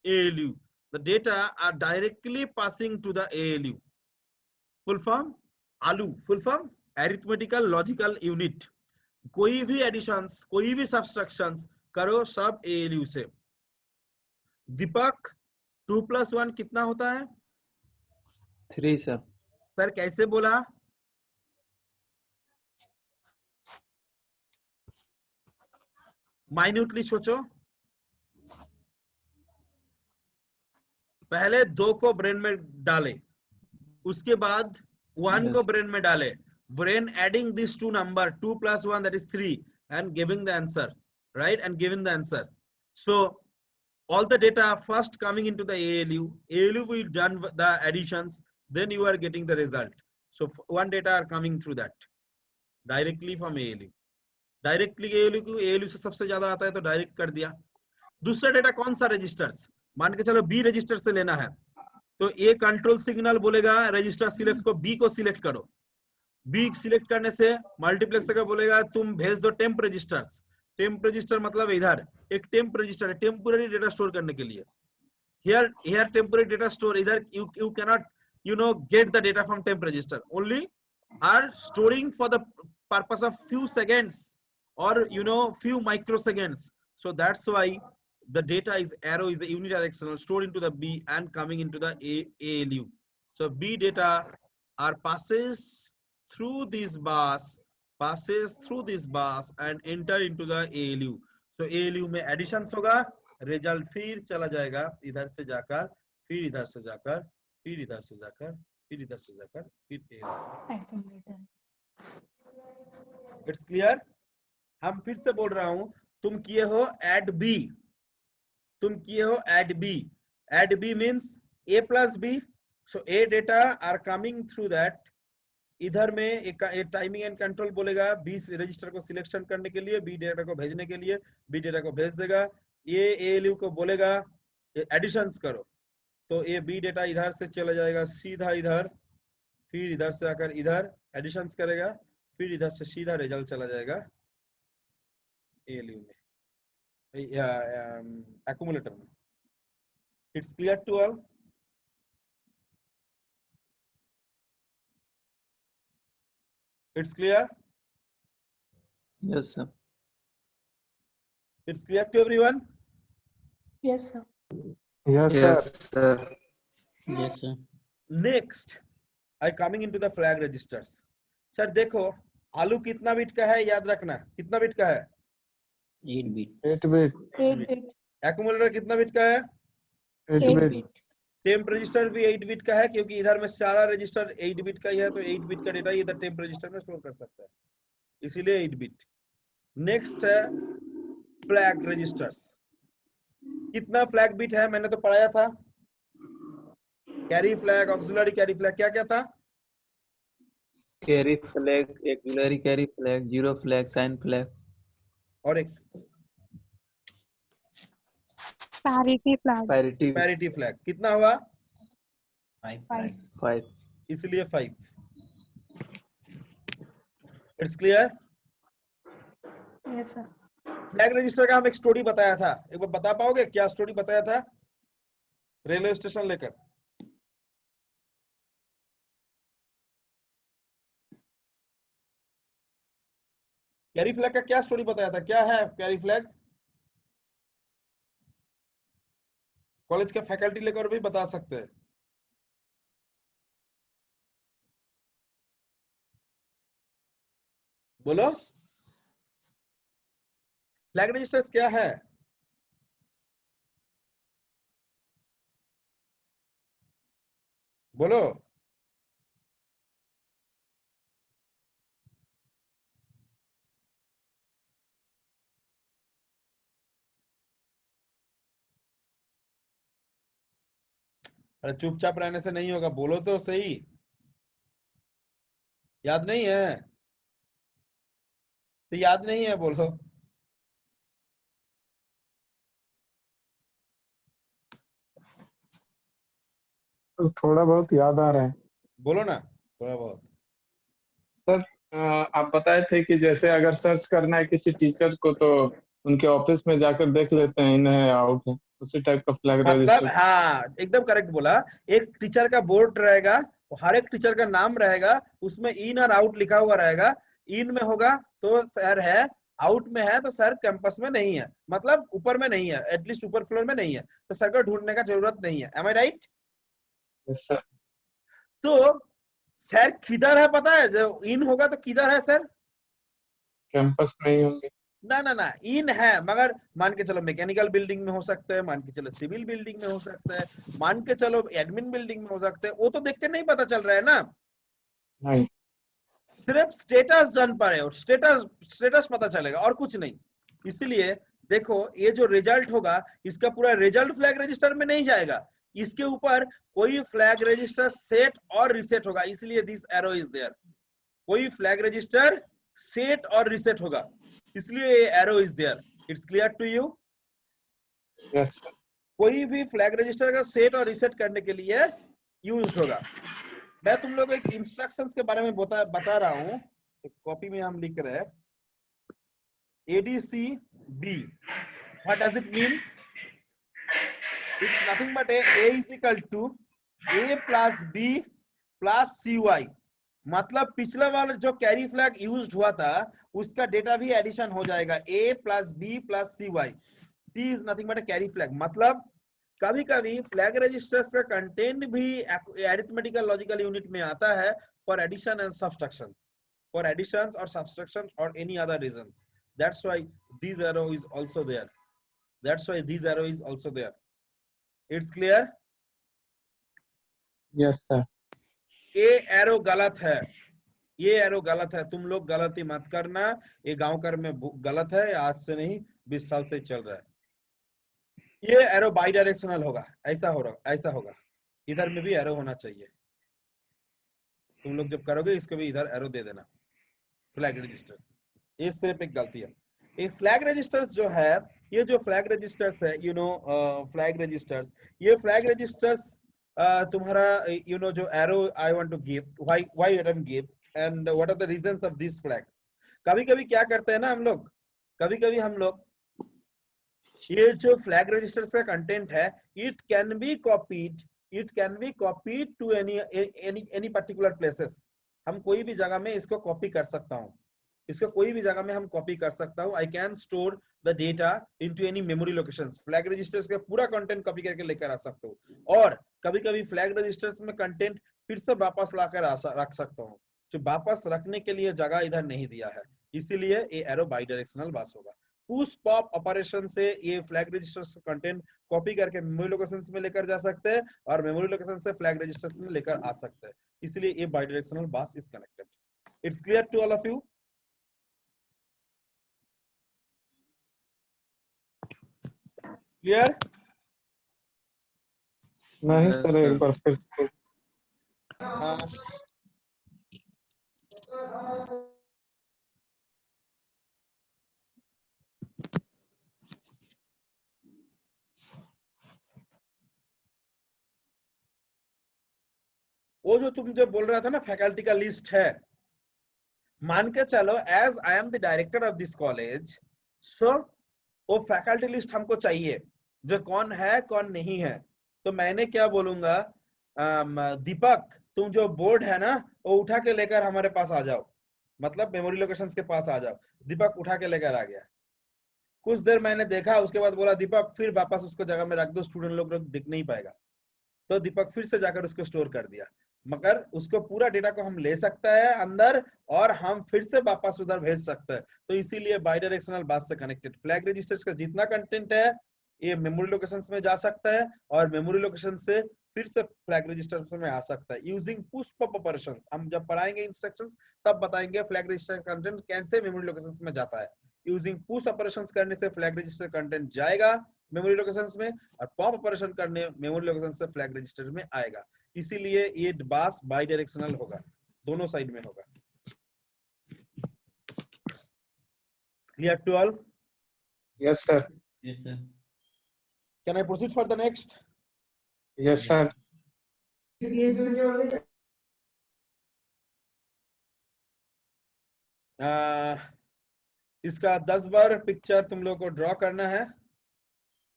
ALU. The data are directly passing to the ALU. Full form ALU, full form arithmetical logical unit. कोई भी एडिशंस, कोई भी सब्सट्रैक्शंस करो, सब ALU से। दीपक 2 + 1 कितना होता है? 3, sir. सर कैसे बोला? माइन्यूटली सोचो, पहले 2 को ब्रेन में डाले, उसके बाद 1 को Yes. ब्रेन में डाले, brain adding these two number 2 plus 1 that is 3 and giving the answer, right, and giving the answer. So all the data first coming into the ALU will done the additions, then you are getting the result. So one data are coming through that directly from ALU. Directly ALU को ALU से सबसे ज्यादा आता है तो डायरेक्ट कर दिया. दूसरा डेटा कौन सा? रजिस्टर्स. मान के चलो B रजिस्टर से लेना है तो A कंट्रोल सिग्नल बोलेगा रजिस्टर सिलेक्ट को B को सिलेक्ट करो. B सिलेक्ट करने से मल्टीप्लेक्सर का बोलेगा तुम भेज दो टेम्प रजिस्टर्स. टेम्प रजिस्टर मतलब इधर एक टेम्प रजिस्टर है टेम्पोररी डेटा स्टोर करने के लिए. Here temporary data store, either you cannot get the data from temp register, only are storing for the purpose of few seconds or few microseconds. So that's why the data is arrow is a unidirectional, stored into the B and coming into the ALU. So B data are passes through this bus and enter into the ALU. So ALU में additions होगा, रिजल्ट फिर चला जाएगा इधर से जाकर, फिर इधर से जाकर, फिर इधर से जाकर, फिर इधर से जाकर, फिर इट्स क्लियर. हम फिर से बोल रहा हूं, तुम किए हो add B. Add B means A plus B. So A data are coming through that. इधर में एक टाइमिंग एंड कंट्रोल बोलेगा B रजिस्टर को सिलेक्शन करने के लिए, B डेटा को भेजने के लिए, B डेटा को भेज देगा. ये ALU को बोलेगा एडिशंस करो, तो ये B डेटा इधर से चला जाएगा सीधा इधर, फिर इधर से आकर इधर एडिशंस करेगा, फिर इधर से सीधा रिजल्ट चला जाएगा ALU में, एक्यूमुलेटर में. It's clear to all? It's clear? Yes, sir. It's clear to everyone? Yes, sir. Yes, sir. Yes, sir. Yes, sir. Next, I coming into the flag registers. Sir देखो, आलू कितना बिट का है याद रखना. कितना बिट का है? 8 bit. 8 bit. 8 bit. एक्यूमुलेटर कितना बिट का है? 8 8 bit. bit. टेम्प रजिस्टर भी 8 बिट का है, क्योंकि इधर में सारा रजिस्टर 8 बिट का ही है, तो 8 बिट का डेटा इधर टेम्प रजिस्टर में स्टोर कर सकता है, इसीलिए 8 बिट. नेक्स्ट है फ्लैग रजिस्टर्स. कितना फ्लैग बिट है मैंने तो पढ़ाया था. Carry flag, auxiliary carry flag, क्या क्या था? Carry flag, auxiliary carry flag, zero flag, sign flag. और एक Parity flag. Parity parity flag. कितना हुआ? 5. 5. इसलिए 5. It's clear? Yes, sir. Flag register का हम एक स्टोरी बताया था, एक बार बता पाओगे क्या स्टोरी बताया था? रेलवे स्टेशन लेकर. कैरी फ्लैग का क्या स्टोरी बताया था? क्या है कैरी फ्लैग? कॉलेज का फैकल्टी लेकर भी बता सकते हैं. बोलो, फ्लैग रजिस्टर्स क्या है? बोलो. अरे चुपचाप रहने से नहीं होगा, बोलो तो सही. याद नहीं है तो याद नहीं है, बोलो. तो थोड़ा बहुत याद आ रहा है. बोलो ना थोड़ा बहुत. सर आप बताए थे कि जैसे अगर सर्च करना है किसी टीचर को तो उनके ऑफिस में जाकर देख लेते हैं इन है आउट है, उसी टाइप का फ्लैग मतलब रजिस्टर. हाँ एकदम करेक्ट बोला. एक टीचर का बोर्ड रहेगा, हर एक टीचर का नाम रहेगा, उसमें इन और आउट लिखा हुआ रहेगा. इन में होगा तो सर है, आउट में है तो सर कैंपस में नहीं है, मतलब ऊपर में नहीं है, एटलीस्ट ऊपर फ्लोर में नहीं है, तो सर को ढूंढने का जरूरत नहीं है. M I right? Yes sir. तो सर किधर है पता है? जो इन होगा तो किधर है सर? कैंपस में ही होंगे। ना ना ना, इन है मगर मान के चलो मैकेनिकल बिल्डिंग में हो सकता है, मान के चलो सिविल बिल्डिंग में हो सकता है, मान के चलो एडमिन बिल्डिंग में हो सकता है, वो तो देख के नहीं पता चल रहा है ना। नहीं, सिर्फ स्टेटस जान पा रहे हो, स्टेटस पता चलेगा और कुछ नहीं। इसीलिए देखो ये जो रिजल्ट होगा इसका पूरा रिजल्ट फ्लैग रजिस्टर में नहीं जाएगा, इसके ऊपर कोई फ्लैग रजिस्टर सेट और रिसेट होगा, इसलिए दिस एरो इज देयर। कोई फ्लैग रजिस्टर सेट और रिसेट होगा, इसलिए ये arrow is there. It's clear to you? Yes sir. कोई भी फ्लैग रजिस्टर का सेट और रिसेट करने के लिए यूज होगा। मैं तुम लोग को एक इंस्ट्रक्शंस के बारे में बता रहा हूँ, कॉपी में हम लिख रहे हैं ADCB। What does it mean? It's nothing but A is equal to A plus B plus CY। मतलब पिछला वाला जो कैरी फ्लैग यूज्ड हुआ था उसका डेटा भी एडिशन हो जाएगा, A plus B plus CY। D is nothing but a carry flag. मतलब कभी कभी फ्लैग रजिस्टर्स का कंटेंट भी अरिथमेटिकल लॉजिकल यूनिट में आता है for addition and subtraction, for additions और सब्सट्रैक्शन और any other reasons. That's why this arrow is also there, that's why this arrow is also there. It's clear? Yes sir. ये एरो गलत है, ये एरो गलत है, तुम लोग गलती मत करना। ये गांव कर में गलत है, आज से नहीं 20 साल से चल रहा है। ये एरो बाई डायरेक्शनल होगा, ऐसा होगा। इधर में भी एरो होना चाहिए। तुम लोग जब करोगे इसको भी इधर एरो दे देना। फ्लैग रजिस्टर ये सिर्फ एक गलती है। ये फ्लैग रजिस्टर्स जो है, ये जो फ्लैग रजिस्टर्स है, यू नो फ्लैग रजिस्टर्स, ये फ्लैग रजिस्टर्स तुम्हारा यू नो जो arrow I want to give, why I don't give and what are the reasons of this flag. कभी कभी क्या करते हैं ना हम लोग, कभी कभी हम लोग ये जो फ्लैग रजिस्टर्स का कंटेंट है, it can be copied to any particular places. हम कोई भी जगह में इसको कॉपी कर सकता हूँ, इसको कोई भी जगह में हम कॉपी कर सकता हूँ। I can store the data into any memory locations. Flag registers का पूरा कंटेंट कॉपी करके लेकर आ सकता हूँ। और कभी कभी फ्लैग रजिस्टर्स में कंटेंट फिर से वापस लाकर रख सकता हूँ, जो वापस रखने के लिए जगह इधर नहीं दिया है, इसीलिए ये एरो बाई डायरेक्शनल पास होगा। पुश पॉप ऑपरेशन से ये फ्लैग रजिस्टर्स कंटेंट कॉपी करके मेमोरी लोकेशंस में लेकर जा सकते हैं और मेमोरी लोकेशन से फ्लैग रजिस्टर्स में लेकर आ सकते हैं, इसलिए ये bidirectional bus is connected. It's clear to all of you? Clear? नहीं सर, एक बार फिर से। वो जो तुम जो बोल रहा था ना फैकल्टी का लिस्ट है, मान के चलो as I am the director of this college, so वो फैकल्टी लिस्ट हमको चाहिए जो कौन है कौन नहीं है। तो मैंने क्या बोलूंगा, दीपक तुम जो बोर्ड है ना वो उठा के लेकर हमारे पास आ जाओ, मतलब मेमोरी लोकेशंस के पास आ जाओ। दीपक उठा के लेकर आ गया, कुछ देर मैंने देखा, उसके बाद बोला दीपक फिर वापस उसको जगह में रख दो, स्टूडेंट लोग दिख नहीं पाएगा। तो दीपक फिर से जाकर उसको स्टोर कर दिया, मगर उसको पूरा डेटा को हम ले सकता है अंदर और हम फिर से वापस उधर भेज सकते हैं। तो इसीलिए बाई डायरेक्शनल बस से कनेक्टेड फ्लैग रजिस्टर्स का जितना कंटेंट है ये मेमोरी लोकेशंस में जा सकता है और मेमोरी लोकेशन से फिर से फ्लैग रजिस्टर्स में आ सकता है यूजिंग पुश पॉप ऑपरेशंस। हम जब पढ़ाएंगे इंस्ट्रक्शंस तब बताएंगे फ्लैग रजिस्टर कंटेंट कैसे मेमोरी लोकेशंस में जाता है। यूजिंग पुश ऑपरेशंस करने से फ्लैग रजिस्टर कंटेंट जाएगा मेमोरी लोकेशंस में और पॉप ऑपरेशन करने मेमोरी लोकेशन से फ्लैग रजिस्टर में आएगा। इसीलिए ये बस बाई डायरेक्शनल होगा, दोनों साइड में होगा। Clear to all? Yes sir. Yes, sir. Can I proceed for the next? Yes sir. Yes, sir. इसका 10 बार पिक्चर तुम लोग को ड्रॉ करना है।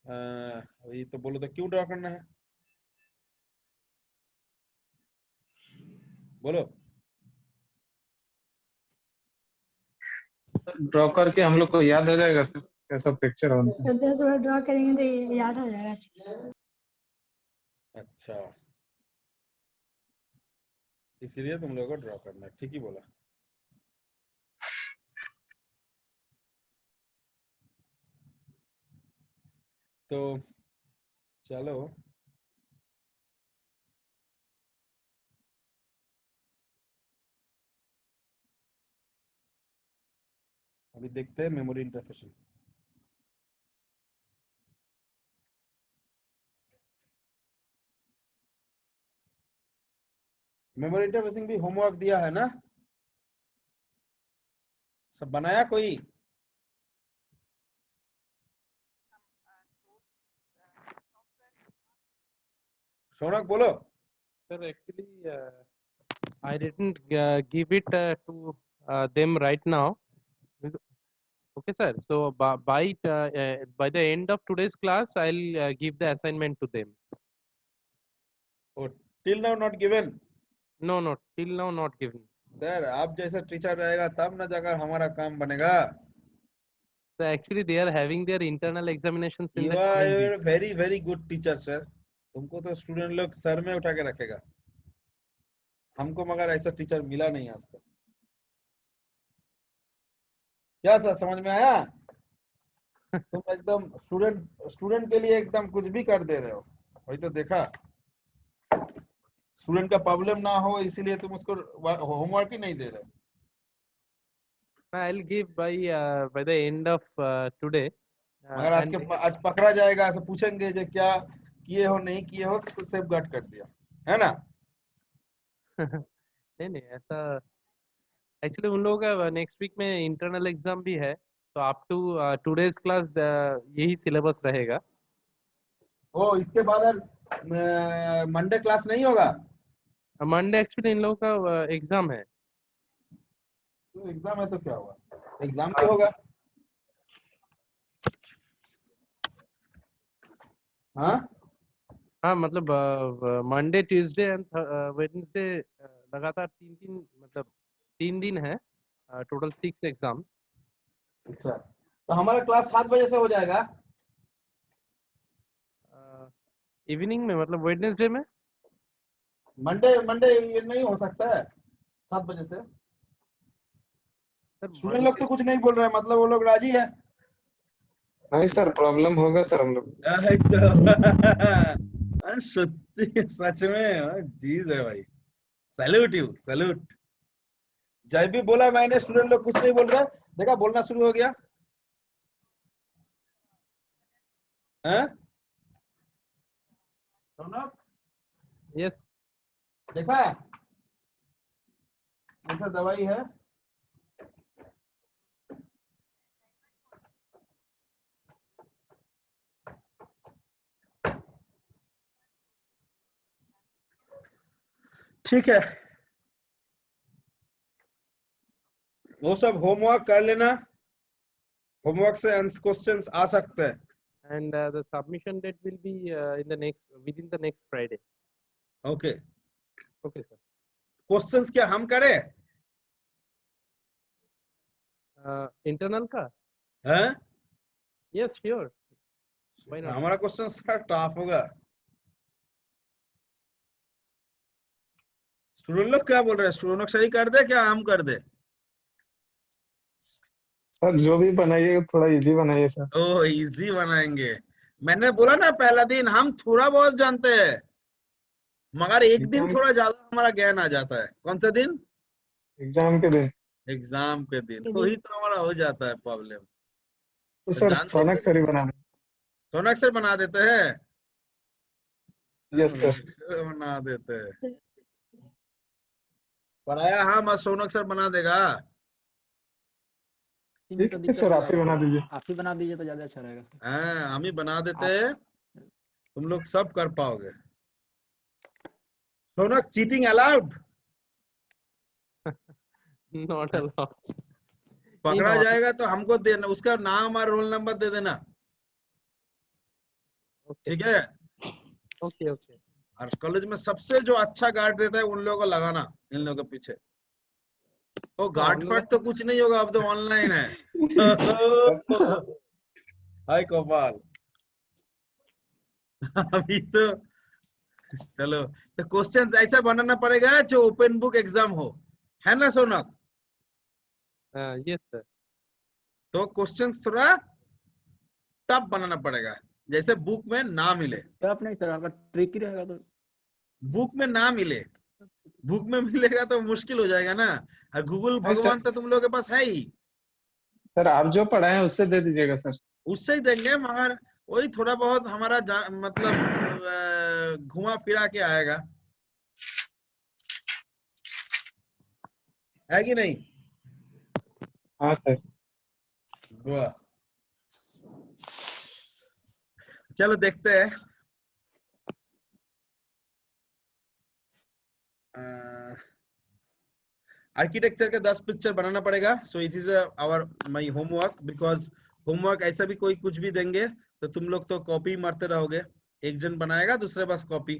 अभी तो बोलो तो क्यों ड्रॉ करना है, बोलो। ड्रॉ करके हम लोग को याद हो जाएगा सर कैसा पिक्चर होना है। 10 बार ड्रॉ करेंगे तो ये याद हो जाएगा। अच्छा इसीलिए तुम लोगों को ड्रॉ करना है, ठीक ही बोला। तो चलो अभी देखते हैं मेमोरी इंटरफेसिंग। मेमोरी इंटरफेसिंग भी होमवर्क दिया है ना, सब बनाया कोई? शौनक बोलो। Sir, actually, I didn't give it to them right now. Okay, sir. So by the end of today's class, I'll give the assignment to them. Oh, till now not given. No, till now not given. Sir आप जैसा टीचर रहेगा तब ना जाकर हमारा काम बनेगा। So actually, they are having their internal examinations in You the are coming week. a very very good teacher sir. तुमको तो स्टूडेंट लोग सर में उठा के रखेगा, हमको मगर ऐसा टीचर मिला नहीं आज तक। क्या सर समझ में आया? तुम एकदम स्टूडेंट के लिए एकदम कुछ भी कर दे रहे हो। वही तो देखा, स्टूडेंट का प्रॉब्लम ना हो इसीलिए तुम उसको होमवर्क ही नहीं दे रहे। I'll give by the end of today. मगर आज पकड़ा जाएगा, ऐसा पूछेंगे जो क्या किए हो नहीं किए हो, तो सेफगार्ड कर दिया है ना। नहीं ऐसा एक्चुअली उन लोगों का नेक्स्ट वीक में इंटरनल एग्जाम भी है, तो अप टू टुडेज क्लास यही सिलेबस रहेगा। ओ इसके बाद मंडे क्लास नहीं होगा? मंडे एक्चुअली इन लोगों का एग्जाम है। तो एग्जाम है तो क्या होगा, एग्जाम क्या होगा? हाँ मतलब मंडे ट्यूसडे एंड वेडनेसडे लगातार तीन दिन है, टोटल 6 एग्जाम। अच्छा तो हमारा क्लास 7 बजे से हो जाएगा इवनिंग में, मतलब वेडनेसडे में। मंडे ये नहीं हो सकता है 7 बजे से? स्टूडेंट लोग तो कुछ नहीं बोल रहे हैं, मतलब वो लोग राजी है? नहीं सर, प्रॉब्लम होगा सर हम लोग। सच्ची सच में चीज है भाई, सैल्यूट यू सैल्यूट। जब भी बोला मैंने स्टूडेंट लोग कुछ नहीं बोल रहा, देखा बोलना शुरू हो गया। यस देखा ऐसा दवाई है। ठीक है वो सब होमवर्क कर लेना, होमवर्क से क्वेश्चंस आ सकते हैं। and the submission date will be within the next Friday. Okay Okay sir. Questions क्या हम करें? इंटरनल का? हैं? Yes sure. Why not? हमारा क्वेश्चन थोड़ा टफ होगा। स्टूडेंट लोग क्या बोल रहे हैं? स्टूडेंट लोग सही कर दे क्या हम कर दे? सर जो भी बनाइए थोड़ा इजी बनाइए सर। ओह इजी बनाएंगे। मैंने बोला ना पहला दिन हम थोड़ा बहुत जानते हैं, मगर एक दिन थोड़ा ज्यादा हमारा ज्ञान आ जाता है। कौन सा दिन? एग्जाम के दिन। एग्जाम के दिन वही तो हमारा हो जाता है प्रॉब्लम। तो सर सोनक सर ही बनाना। सोनक सर बना देते हैं। यस सर बना देते हैं। पढ़ाया हम और सोनक सर बना देगा। ठीक है सर, आप ही बना दीजिए। आप ही बना दीजिए तो ज्यादा अच्छा रहेगा सर। हाँ हम ही बना देते हैं, तुम लोग सब कर पाओगे। Shaunak cheating allowed? Not allowed. पकड़ा जाएगा तो हमको देना, उसका नाम और रोल नंबर दे देना। ठीक है? Okay okay. और कॉलेज में सबसे जो अच्छा गार्ड देता है उन लोगों को लगाना इन लोगों के पीछे। वो गार्ड फट तो कुछ नहीं होगा, अब तो ऑनलाइन है। हाय गोपाल अभी तो चलो, तो क्वेश्चन ऐसा बनाना पड़ेगा जो ओपन बुक एग्जाम हो, है ना सोनक? Yes, sir. तो क्वेश्चंस थोड़ा टफ बनाना पड़ेगा, जैसे बुक में ना मिले, टफ नहीं सर, अगर ट्रिकी रहेगा तो बुक में ना मिले, बुक में मिलेगा तो मुश्किल हो जाएगा ना। और गूगल नहीं सर, भगवान तो तुम लोगों के पास है ही, सर आप जो पढ़ाए हैं उससे दे दीजिएगा सर। उससे ही देंगे, मगर वही थोड़ा बहुत हमारा मतलब घुमा फिरा के आएगा, है कि नहीं? हाँ सर। वाह, चलो देखते हैं। आर्किटेक्चर के 10 पिक्चर बनाना पड़ेगा। So it is our my homework, because homework ऐसा भी कोई कुछ भी देंगे तो तुम लोग तो कॉपी मारते रहोगे, एक जन बनाएगा दूसरे पास कॉपी।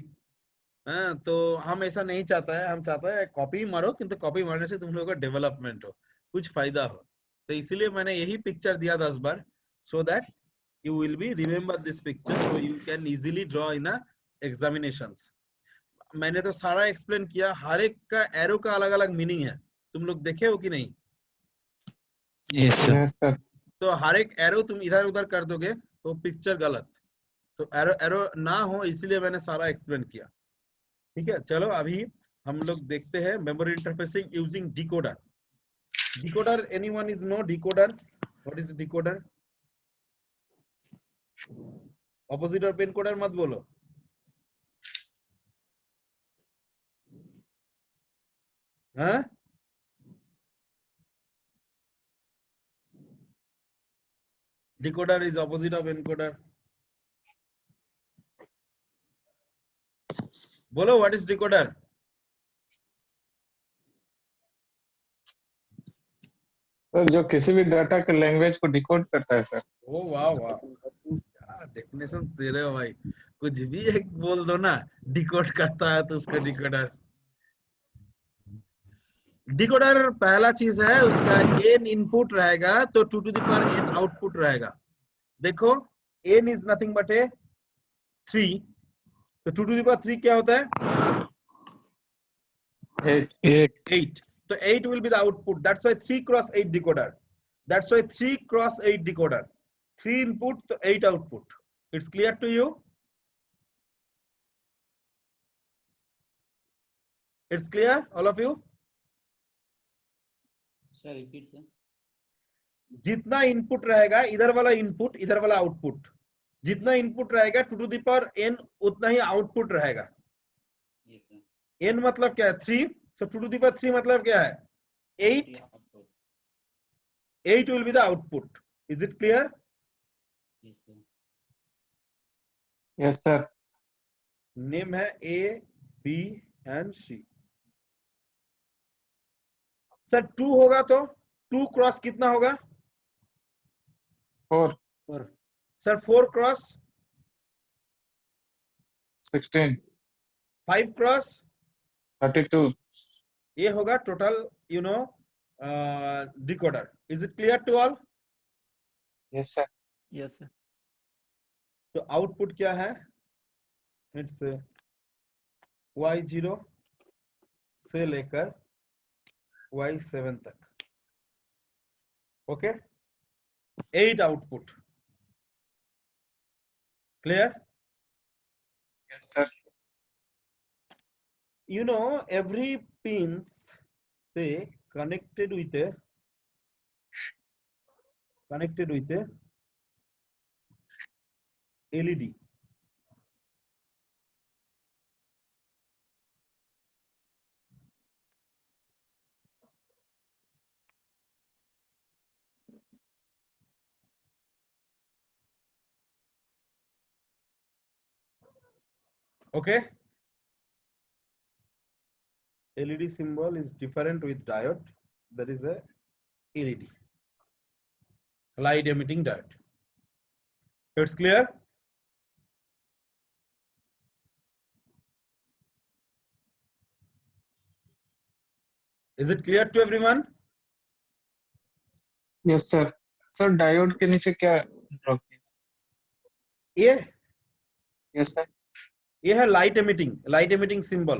हाँ, तो हम ऐसा नहीं चाहता है, हम चाहता है कॉपी मारो, किंतु कॉपी मारने से तुम लोगों का डेवलपमेंट हो, कुछ फायदा हो। तो इसीलिए मैंने यही पिक्चर दिया 10 बार, so that you will be remember this picture so you can easily draw in a examinations। मैंने तो सारा एक्सप्लेन किया, हर एक का एरो का अलग अलग मीनिंग है, तुम लोग देखे हो कि नहीं? Yes, sir. Yes sir. तो हर एक एरो तुम इधर उधर कर दोगे तो पिक्चर गलत, तो एरो एरो ना हो, इसलिए मैंने सारा एक्सप्लेन किया। ठीक है, चलो अभी हम लोग देखते हैं memory interfacing using decoder. Decoder, anyone is no decoder? What is decoder? Opposite और पेन कोडर मत बोलो। हाँ, decoder is opposite of encoder. बोलो, व्हाट इज डिकोडर? सर जो किसी भी डाटा के लैंग्वेज को डिकोड करता है सर। ओ वाह वाह, क्या डेफिनेशन दे रहे हो भाई, कुछ भी एक बोल दो ना, डिकोड करता है तो उसका डिकोडर। डिकोडर पहला चीज है, उसका n इनपुट रहेगा तो 2 to the power n output रहेगा। देखो, n is nothing but a 3, तो 2 टू द पावर 3 क्या होता है? 8। 8, तो 8 will be the output, that's why 3 cross 8 decoder, that's why 3 cross 8 decoder, 3 input to 8 output। It's clear to you? It's clear all of you? Sir, repeat, sir. जितना इनपुट रहेगा, इधर वाला इनपुट इधर वाला आउटपुट, जितना इनपुट रहेगा 2 टू द पावर n उतना ही आउटपुट रहेगा। Yes, sir. n मतलब क्या है? 3, so 2 टू द पावर 3 मतलब क्या है? 8, 8 will be the output। Is it clear? Yes, sir. Yes sir. Name है A, B and C। Sir 2 होगा तो 2 क्रॉस कितना होगा? 4, सर 4 क्रॉस 16, 5 क्रॉस 32। ये होगा टोटल, you know, decoder. Is it clear to all? Yes sir. Yes sir. तो आउटपुट क्या है? इट्स y0 से लेकर y7 तक। Okay, 8 output. Clear? Yes sir. You know, every pins say connected with a LED। Okay, LED symbol is different with diode. There is a LED, light emitting diode। It's clear? Is it clear to everyone? Yes sir. Sir diode के नीचे क्या ड्रॉ किया? ये यस सर। ये है light emitting symbol.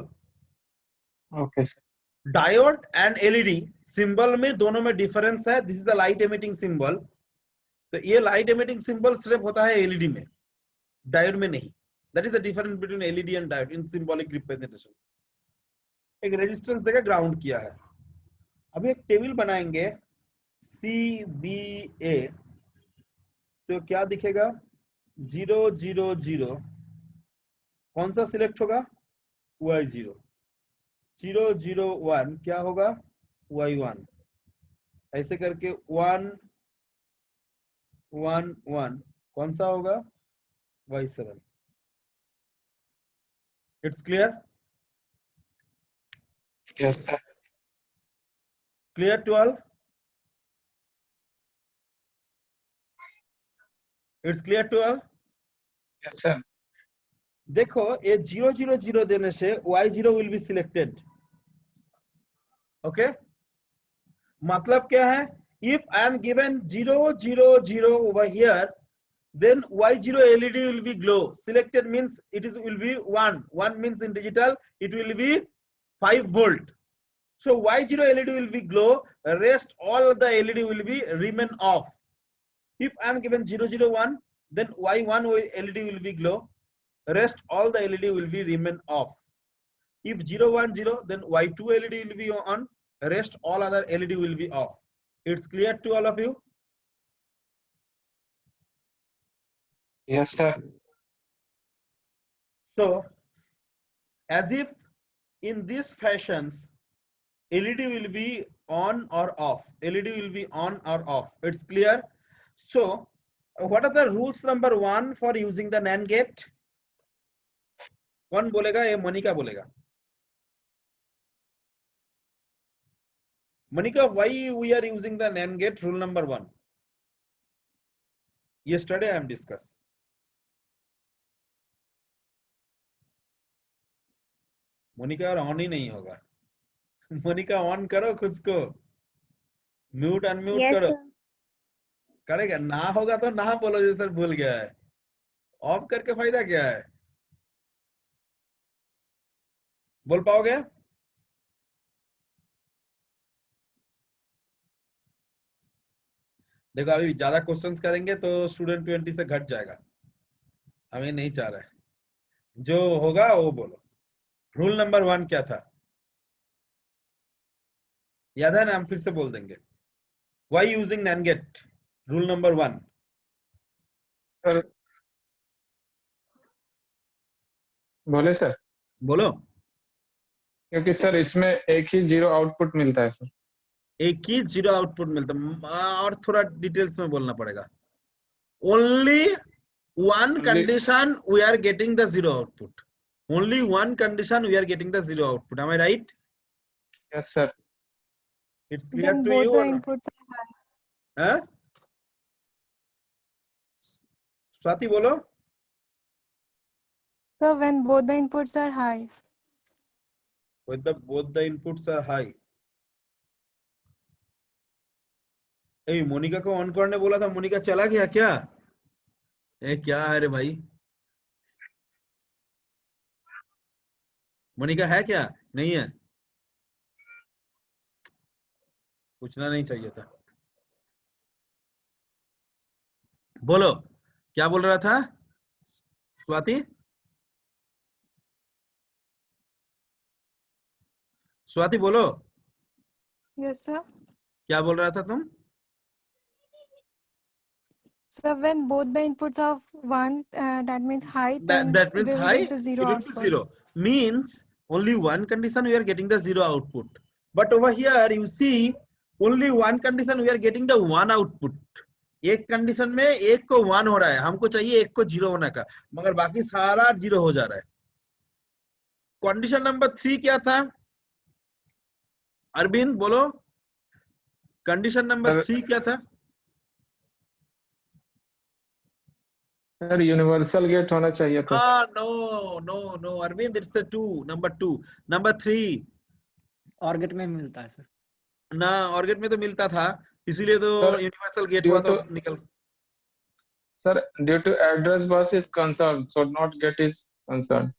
Okay sir, diode and LED symbol में दोनों में डिफरेंस है। This is the light emitting symbol. तो ये लाइट एमिटिंग सिंबल सिर्फ होता है एलईडी में, डायोड में नहीं। That is the difference between LED and diode in symbolic representation. एक रेजिस्टेंस देगा, ग्राउंड किया है। अभी एक टेबल बनाएंगे CBA, तो क्या दिखेगा 0 0 0, कौन सा सिलेक्ट होगा Y0, 0 0 1 क्या होगा Y1, ऐसे करके 1 1 1 कौन सा होगा Y7। It's clear? Yes sir, clear to all? It's clear to all? Yes sir, देखो ये 0 0 0 देने से Y0 will be selected. Okay, मतलब क्या है, if I am given 0 0 0 over here, then Y0 LED will be glow. Selected means it is will be 1. 1 means in digital it will be 5 volt. So Y0 LED will be glow. Rest all the LED will be remain off. If I am given 0 0 1, then Y1 LED will be glow. Rest all the LED will be remain off. If 0 1 0, then Y2 LED will be on. Rest all other LED will be off. It's clear to all of you? Yes sir, So, as if in these fashions, LED will be on or off. LED will be on or off. It's clear? So, what are the rules number 1 for using the NAND gate? कौन बोलेगा? ये मनिका बोलेगा। Monica, why we are using the NAND gate? Rule number 1. Yesterday I am discussed. Monika और ऑन ही नहीं होगा। मोनिका ऑन करो खुद को, म्यूट अनम्यूट Yes, करो। sir. करेगा ना होगा तो ना बोलो जी सर भूल गया है। ऑफ करके फायदा क्या है? बोल पाओगे? देखो अभी ज्यादा क्वेश्चंस करेंगे तो स्टूडेंट 20 से घट जाएगा, हमें नहीं चाह रहा है। जो होगा वो बोलो। रूल नंबर 1 क्या था? याद है ना? हम फिर से बोल देंगे। Why using NAND gate? Rule number 1। Sir बोले सर, बोलो। क्योंकि सर इसमें एक ही जीरो आउटपुट मिलता है सर। एक ही जीरो आउटपुट मिलता है, और थोड़ा डिटेल्स में बोलना पड़ेगा। Only one condition we are getting the zero output. Only one condition we are getting the zero output. Am I right? Yes sir, it's clear Then to both you? the inputs are high. Swati बोलो। So when both the inputs are high. With the both the inputs are high. ए मोनिका को ऑन करने बोला था, मोनिका चला गया क्या? ए क्या है रे भाई? मोनिका है क्या? नहीं है? पूछना नहीं चाहिए था। बोलो क्या बोल रहा था स्वाति? स्वाति बोलो Yes, sir. क्या बोल रहा था तुम? So when both the inputs are one, that means high. Then That means we will high. get the zero It will be output. zero. Means only one condition we are getting the zero output. But over here you see only one condition we are getting the one output. एक कंडीशन में एक को वन हो रहा है, हमको चाहिए एक को जीरो होने का, मगर बाकी सारा जीरो हो जा रहा है। कंडीशन नंबर 3 क्या था? अरविंद बोलो, कंडीशन नंबर 3 क्या था? सर यूनिवर्सल गेट होना चाहिए था। No Arvind, it's a 2, number 2। Number 3 और गेट में मिलता है सर। ना, ऑर्गेट में तो मिलता था, इसीलिए तो यूनिवर्सल गेट हुआ तो निकल। Sir due to address bus is concern, so not gate is concern.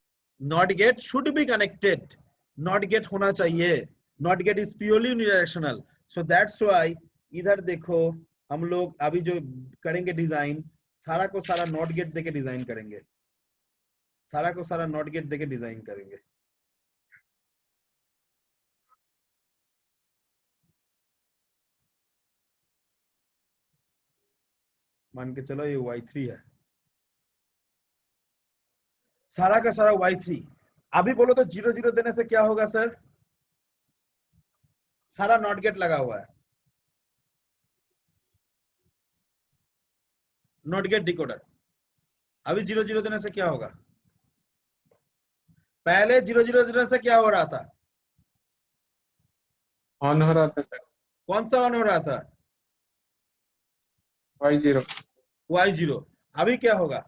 Not gate should be connected, not gate होना चाहिए, not gate is purely unidirectional. So that's why इधर देखो हम लोग अभी जो करेंगे डिजाइन, सारा को सारा नॉट गेट देके डिजाइन करेंगे, सारा को सारा नॉट गेट देके डिजाइन करेंगे। मान के चलो ये y3 है, सारा का सारा y3। अभी बोलो तो 0 0 देने से क्या होगा सर? सारा नॉट गेट लगा हुआ है, नॉट गेट डिकोडर। अभी 0 0 देने से क्या होगा? पहले 0 0 देने से क्या हो रहा था? ऑन हो रहा था सर, कौन सा ऑन हो रहा था? y0। y0। अभी क्या होगा?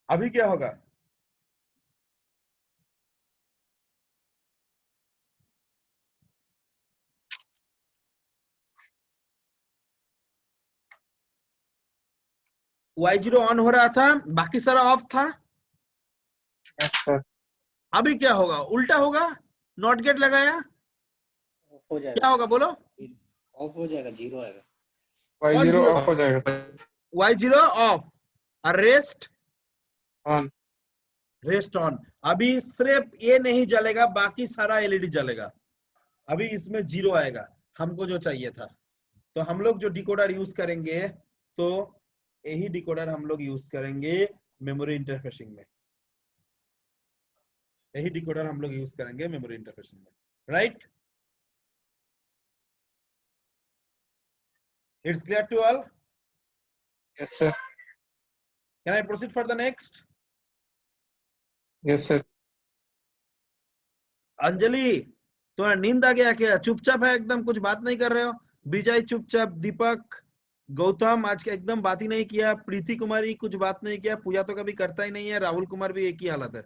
अभी क्या होगा? y0 ऑन हो रहा था, बाकी सारा ऑफ था। Yes sir. अभी क्या होगा? उल्टा होगा, नॉट गेट लगाया, ऑफ हो जाएगा, क्या होगा बोलो? ऑफ हो जाएगा, 0 आएगा। y0 ऑफ हो जाएगा सर। y0 ऑफ और रेस्ट ऑन। Rest on. अभी सिर्फ ये नहीं जलेगा, बाकी सारा एलईडी जलेगा। अभी इसमें 0 आएगा, हमको जो चाहिए था। तो हम लोग जो डिकोडर यूज करेंगे, तो यही डिकोडर हम लोग यूज करेंगे मेमोरी इंटरफेसिंग में, यही डिकोडर हम लोग यूज करेंगे मेमोरी इंटरफेसिंग में, right? It's clear to all? Yes sir. Can I proceed for the next? Yes sir. Anjali, तुम्हारा नींद आ गया क्या? चुपचाप है एकदम, कुछ बात नहीं कर रहे हो। विजय चुपचाप, दीपक, गौतम आज के एकदम बात ही नहीं किया, प्रीति कुमारी कुछ बात नहीं किया, पूजा तो कभी करता ही नहीं है, राहुल कुमार भी एक ही हालत है।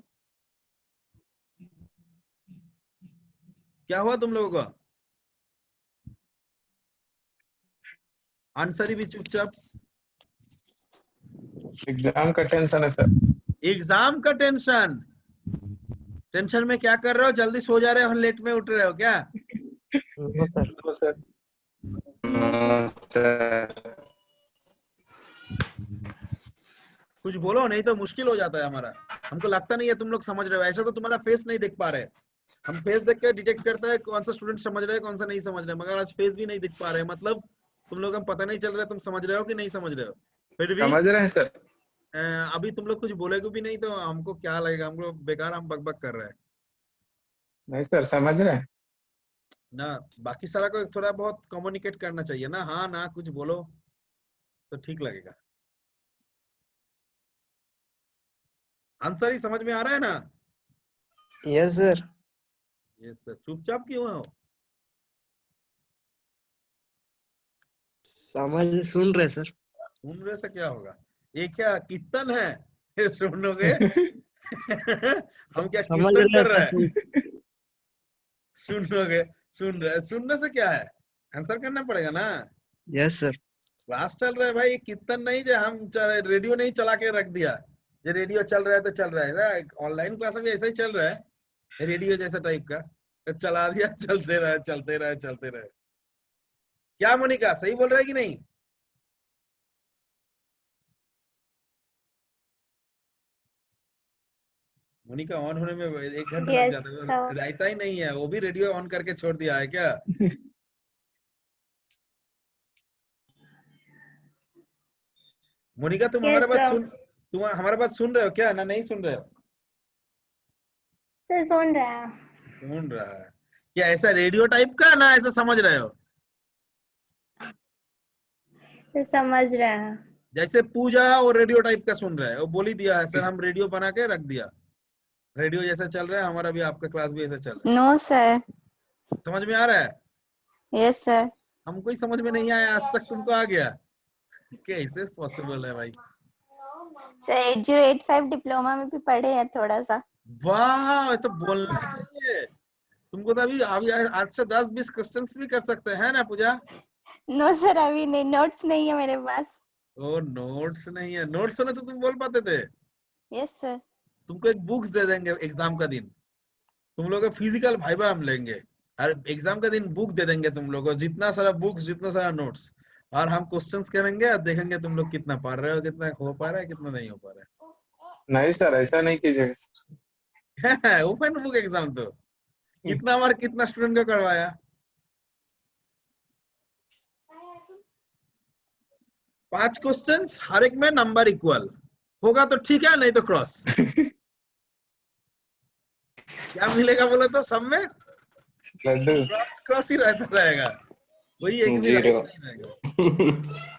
क्या हुआ तुम लोगों को? आंसर ही भी चुपचाप। एग्जाम का टेंशन है सर। एग्जाम का टेंशन? टेंशन में क्या कर रहे हो? जल्दी सो जा रहे हो, लेट में उठ रहे हो क्या? No sir. No sir. कुछ बोलो, नहीं तो मुश्किल हो जाता है हमारा। हमको लगता नहीं है तुम लोग समझ रहे हो, ऐसा तो तुम्हारा फेस नहीं देख पा रहे। हम फेस देख के डिटेक्ट करता है कौन सा स्टूडेंट समझ रहे हैं, कौन सा नहीं समझ रहे, मगर आज फेस भी नहीं दिख पा रहे। मतलब तुम लोग हम पता नहीं चल रहा है तुम समझ रहे हो कि नहीं समझ रहे हो। फिर भी समझ रहे हैं सर। अभी तुम लोग कुछ बोलेगे भी नहीं तो हमको क्या लगेगा, हमको बेकार हम बकबक कर रहे हैं नहीं सर, समझ रहे हैं ना। बाकी सारा को थोड़ा बहुत कम्युनिकेट करना चाहिए ना, हाँ ना कुछ बोलो तो ठीक लगेगा। आंसर ही समझ में आ रहा है ना? Yes sir. Yes sir. चुपचाप क्यों हो? समझ सुन रहे सर। सुन रहे से क्या होगा? ये क्या कीर्तन है? ये सुनोगे? हम क्या समझ कीर्तन रहे कर रहे सर। हैं? सुनोगे? सुन रहे, सुनने से क्या है? आंसर करना पड़ेगा ना। Yes sir. क्लास चल रहा है भाई, कीर्तन नहीं जो हम रेडियो नहीं चला के रख दिया, जो रेडियो चल रहा है तो चल रहा है। ऑनलाइन क्लास में ऐसा ही चल रहा है, रेडियो जैसा टाइप का, तो चला दिया, चलते रहे चलते रहे चलते रहे। क्या मोनिका, सही बोल रहा है कि नहीं? मोनिका ऑन होने में 1 घंटा लग जाता है, रहता ही नहीं है। वो भी रेडियो ऑन करके छोड़ दिया है क्या? मोनिका तुम हमारा बात सुन, तुम हमारा बात सुन रहे हो क्या ना नहीं सुन रहे हो? सर सुन रहा है। सुन रहा है क्या? ऐसा रेडियो टाइप का ना, ऐसा समझ रहे हो? सर समझ रहा है। जैसे पूजा और रेडियो टाइप का सुन रहा है, वो बोल ही दिया है सर, हम रेडियो बना के रख दिया, रेडियो जैसा चल रहा है हमारा भी, आपका क्लास भी ऐसा चल रहा है। No sir. समझ में आ रहा है? Yes sir. हमको ही समझ में नहीं आया आज तक, तुमको आ गया? कैसे पॉसिबल है भाई? सर 8085 डिप्लोमा में भी पढ़े हैं थोड़ा सा। वाह, तो बोलना चाहिए तुमको। तो अभी आज से 10-20 क्वेश्चंस भी कर सकते हैं ना पूजा? नो सर अभी नहीं, नोट्स नहीं है मेरे पास। ओ नोट्स नहीं है, नोट्स होने तो तुम बोल पाते थे। Yes sir. तुमको एक बुक्स दे देंगे एग्जाम का दिन, तुम लोग का फिजिकल भाइबा हम लेंगे, और एग्जाम का दिन बुक दे देंगे तुम लोग को, जितना सारा बुक्स जितना सारा नोट्स, और हम क्वेश्चंस करेंगे और देखेंगे तुम लोग कितना पढ़ रहे हो, कितना हो पा रहा है, कितना नहीं हो पा रहा नहीं सर, ऐसा नहीं कीजिएगा। है। ओपन बुक एग्जाम तो कितना बार कितना स्टूडेंट को करवाया। 5 क्वेश्चंस, हर एक में नंबर इक्वल होगा तो ठीक है, नहीं तो क्रॉस। क्या मिलेगा बोलो तो, सब में लड्डू। क्रॉस क्रॉस ही रहता रहेगा, वही एक भी जीरो। नहीं रहेगा।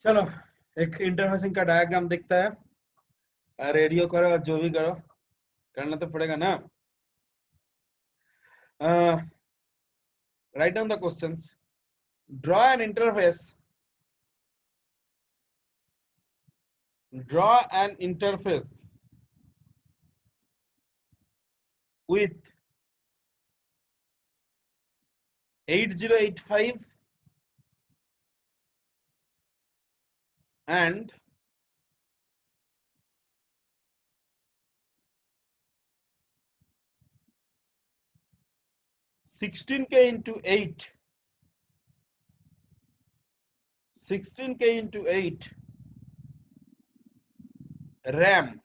चलो एक इंटरफेसिंग का डायग्राम दिखता है, रेडियो करो जो भी करो, करना तो पड़ेगा ना। Write down the questions. Draw an interface, draw an interface with 8085 and 16K into 8, 16K into 8 RAM,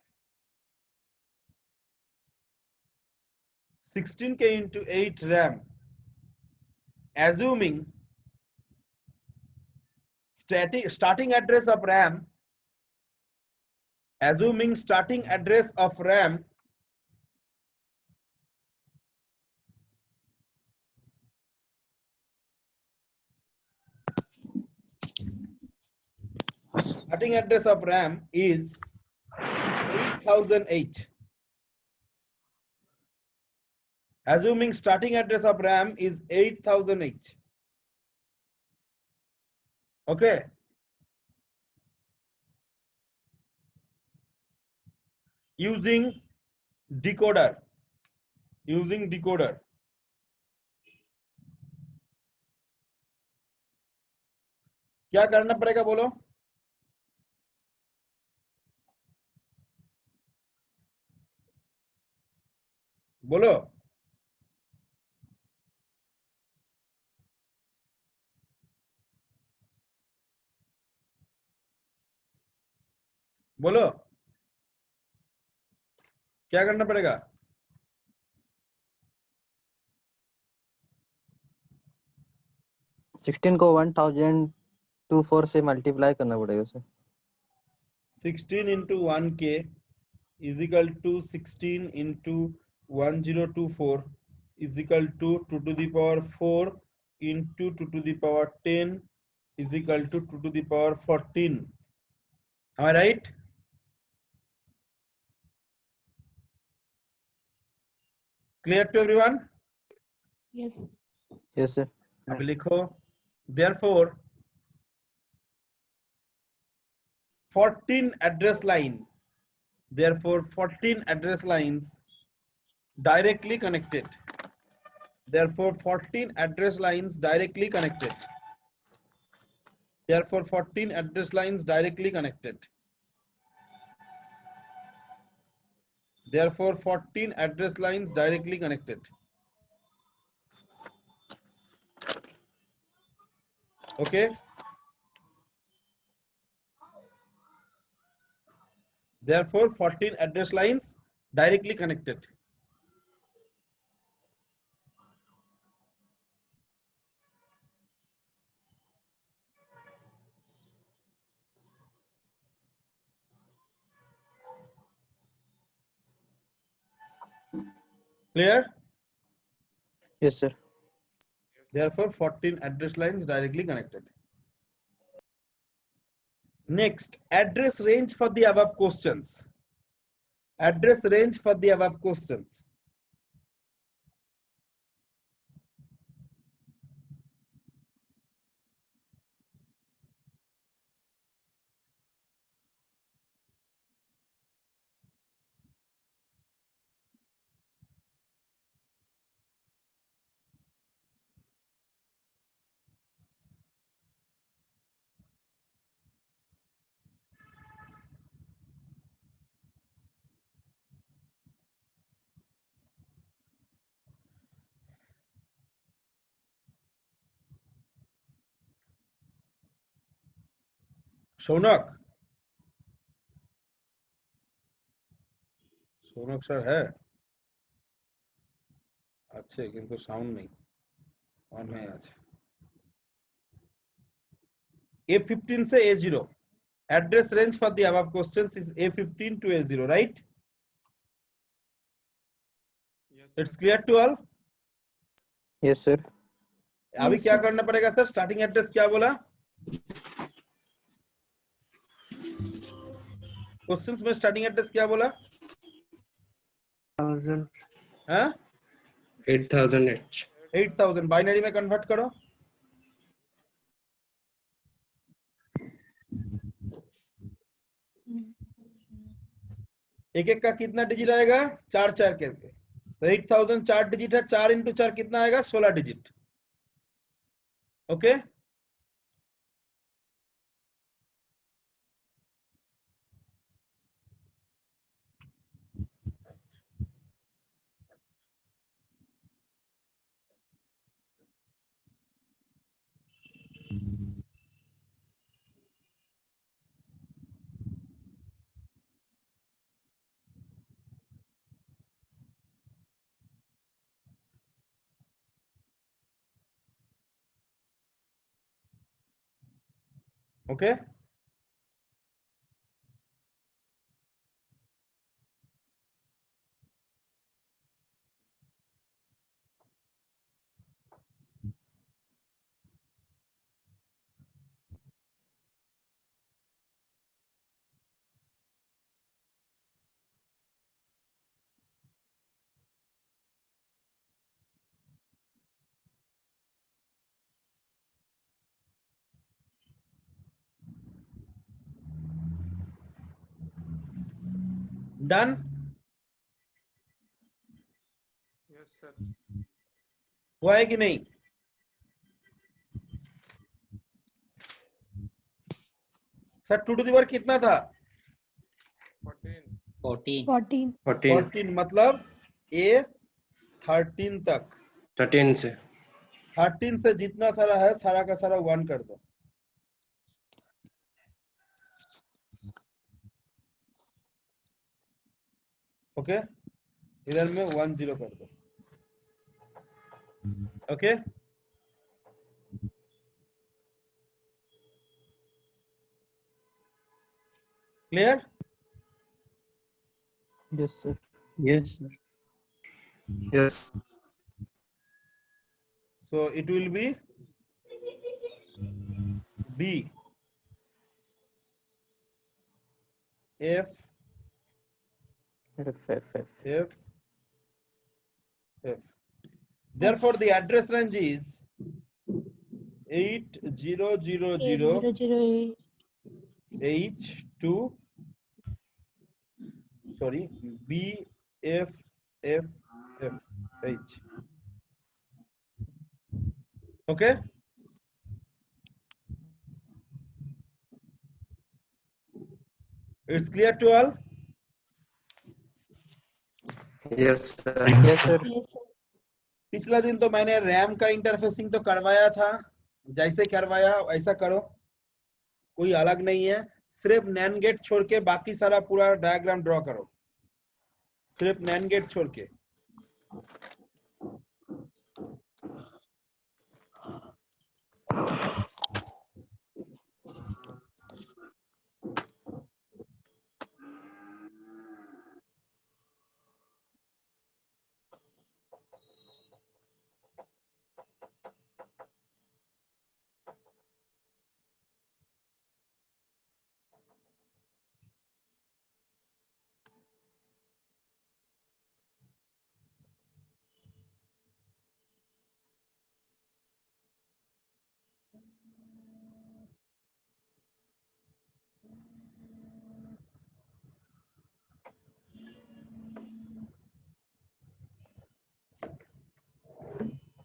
16K into 8 RAM, assuming starting address of RAM, assuming starting address of RAM starting address of RAM is 8008. Assuming starting address of RAM is 8008. Okay. Using decoder. Using decoder. क्या करना पड़ेगा बोलो? बोलो। बोलो क्या करना पड़ेगा? सिक्सटीन को 1024 से मल्टीप्लाई करना पड़ेगा sir. 16 into 1k is equal to 16 into 1024 is equal to 2 to the power 4 into 2 to the power 10 is equal to 2 to the power 14. Am I right? Clear to everyone? Yes. Yes sir. अब लिखो therefore 14 address line, therefore 14 address lines directly connected, therefore 14 address lines directly connected, therefore 14 address lines directly connected, therefore 14 address lines directly connected. Okay. Therefore, 14 address lines directly connected. Clear? Yes, sir. Therefore, 14 address lines directly connected. Next, address range for the above questions. Address range for the above questions. Shaunak Shaunak sir है अच्छे किंतु साउंड नहीं ऑन है आज A15 से A0 address range for the above questions is A15 to A0 right it's clear to all Yes, sir. अभी क्या करना पड़ेगा सर स्टार्टिंग एड्रेस क्या बोला क्वेश्चंस में स्टार्टिंग एड्रेस क्या बोला 1000 हाँ 8000 बाइनरी में कन्वर्ट करो एक एक का कितना डिजिट आएगा 4 4 करके तो 8000 4 डिजिट है 4 इंटू 4 कितना आएगा 16 digit okay okay done yes sir हुआ है कि नहीं सर 2 टू द पावर कितना था 14 मतलब A 13 तक 13 से जितना सारा है सारा का सारा 1 कर दो ओके इधर में 1 0 कर दो okay clear Yes, sir. yes sir yes so it will be B F F therefore the address range is 8000 H to sorry B F F F H okay it's clear to all yes sir Yes, sir. पिछला दिन तो मैंने रैम का इंटरफेसिंग तो करवाया था जैसे करवाया ऐसा करो, कोई अलग नहीं है। सिर्फ नैन गेट छोड़ के बाकी सारा पूरा डायग्राम ड्रॉ करो, सिर्फ नैन गेट छोड़ के।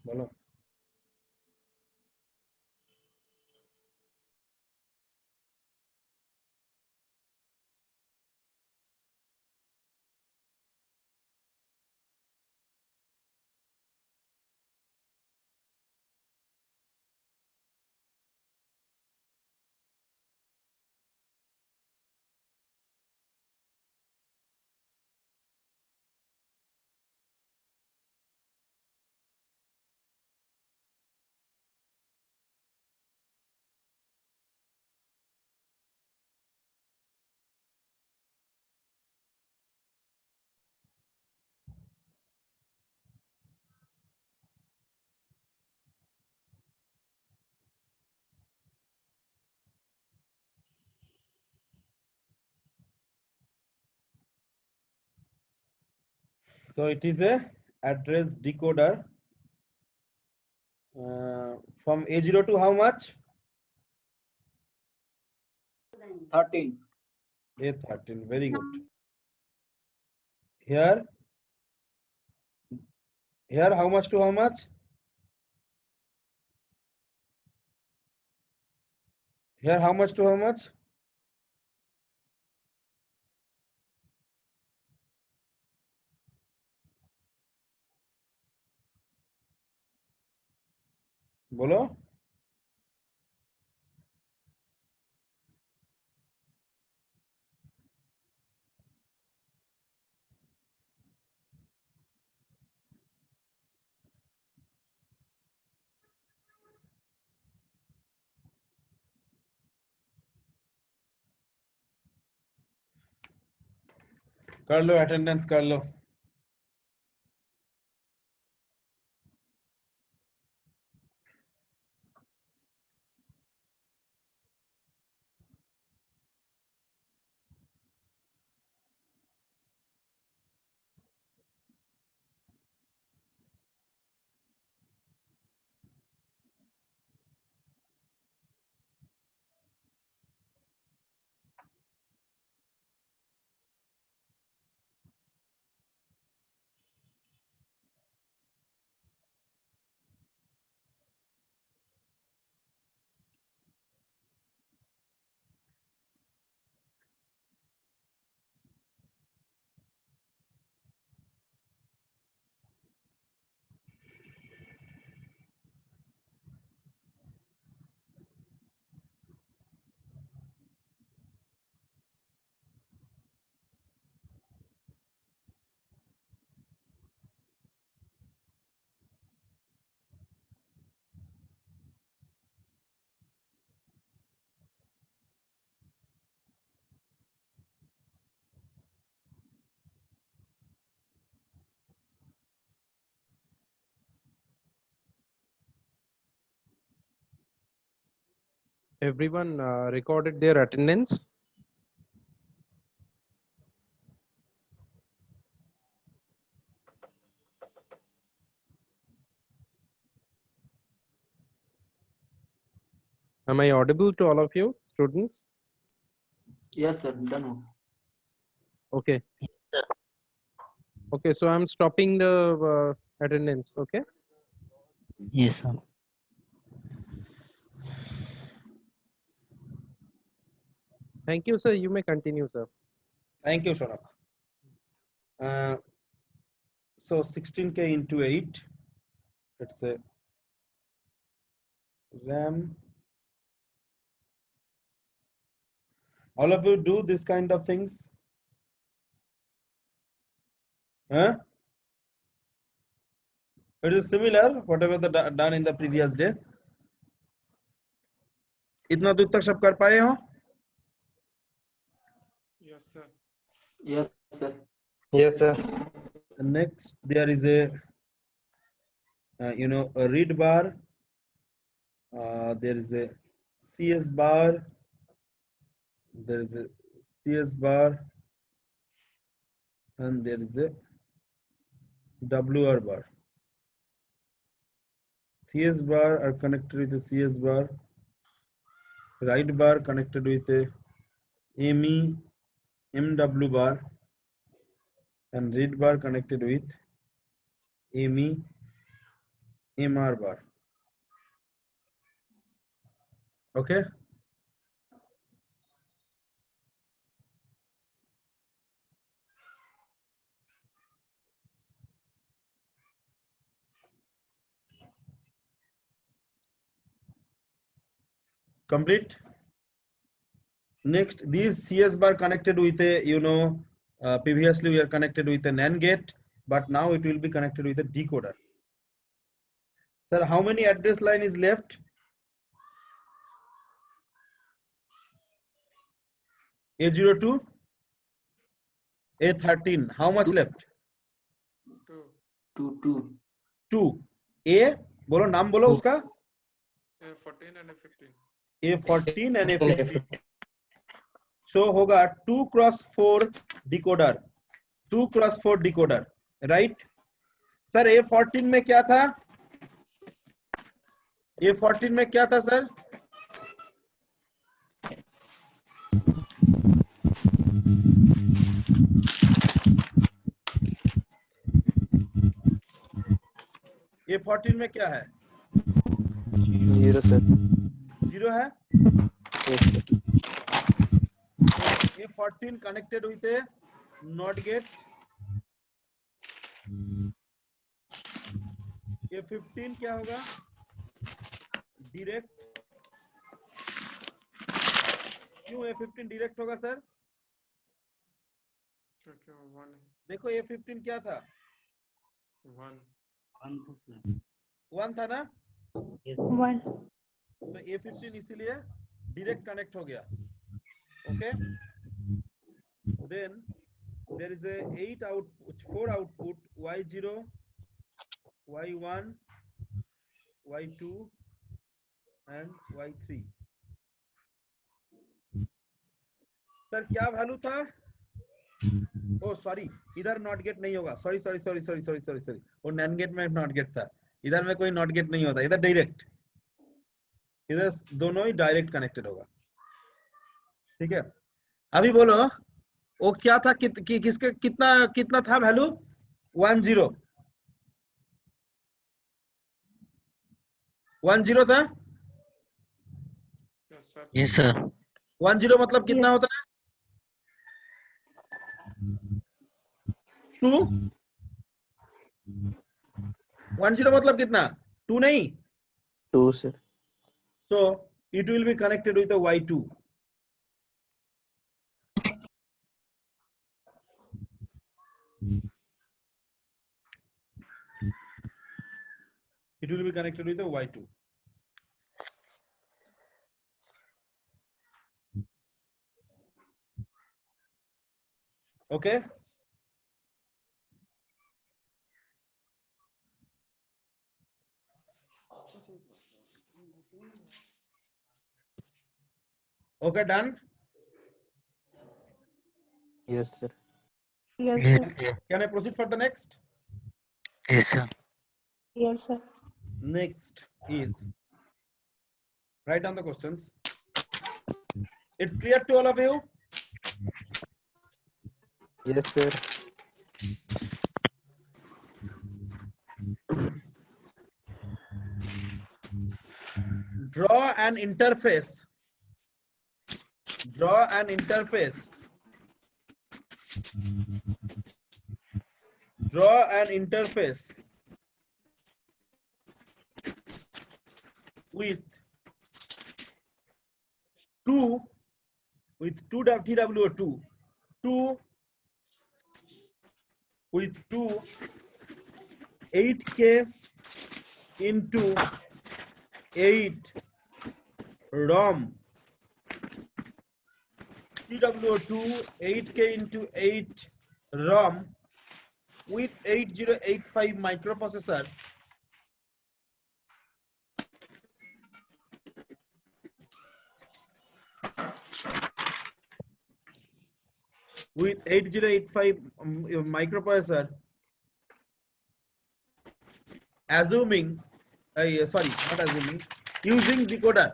बोलो। So it is a address decoder from A0 to how much? 13. A13, very good. Here how much to how much? Here how much to how much? बोलो। कर लो, अटेंडेंस कर लो। Everyone recorded their attendance. Am I audible to all of you, students? Yes, sir. Done. Okay. Okay, so I'm stopping the attendance. Okay. Yes, sir. Thank you, sir. You may continue, sir. Thank you, Shonak. So 16K into 8, let's say RAM. All of you do this kind of things? Huh? It is similar, whatever the done in the previous day. इतना दूर तक सब कर पाए हो? Yes, sir. Yes, sir. Yes, sir. Next, there is a a read bar. There is a CS bar. There is a CS bar, and there is a WR bar. CS bar are connected with the CS bar. Write bar connected with a ME MW bar, and read bar connected with ME MR bar. Okay. Complete. Next, these CS bar connected with a previously we are connected with an NAND gate, but now it will be connected with a decoder. Sir, how many address line is left? A02, A13. How much left? 2. 2. A, बोलो नाम बोलो उसका. A14 and A15. A14 and A15. So होगा 2x4 decoder. 2x4 decoder, right? Sir A14 में क्या था? A14 में क्या था सर? A14 में क्या है? 0 sir. 0 है? Yes sir. A14 connected with a NOT gate. A15 क्या होगा? Direct. क्यों A15 direct होगा सर? क्योंकि वो 1 है. देखो A15 क्या था? 1. 1 था ना? 1. तो A15 इसीलिए direct connect हो गया. Okay. Then there is a 4 output Y0, Y1, Y2 and Y3. Sir क्या वैल्यू था? ओ सॉरी, इधर नॉट गेट नहीं होगा. सॉरी. वो नैंड गेट में नॉट गेट था. इधर में कोई नॉट गेट नहीं होता. इधर डायरेक्ट. इधर दोनों ही डायरेक्ट कनेक्टेड होगा. ठीक है. अभी बोलो वो क्या था? किसके कितना था वैल्यू? 10. 10 था? Yes, sir. Yes, sir. 10 मतलब कितना होता है? 2. 10 मतलब कितना? 2 नहीं. 2 sir. So it will be connected with a Y2. It will be connected with a Y2. Okay. Okay, done. Yes sir. Yes, Yes, sir. sir. Can I proceed for the next? Yes, sir. Yes, sir. Next is write down the questions. It's clear to all of you? Yes sir. Draw an interface. Draw an interface. Draw an interface with 2 with 2 TWO2, 2 with 2 8K into 8 ROM, TWO2 8K into 8 ROM with 8085 microprocessor with 8085 microprocessor, assuming sorry, not assuming, using decoder,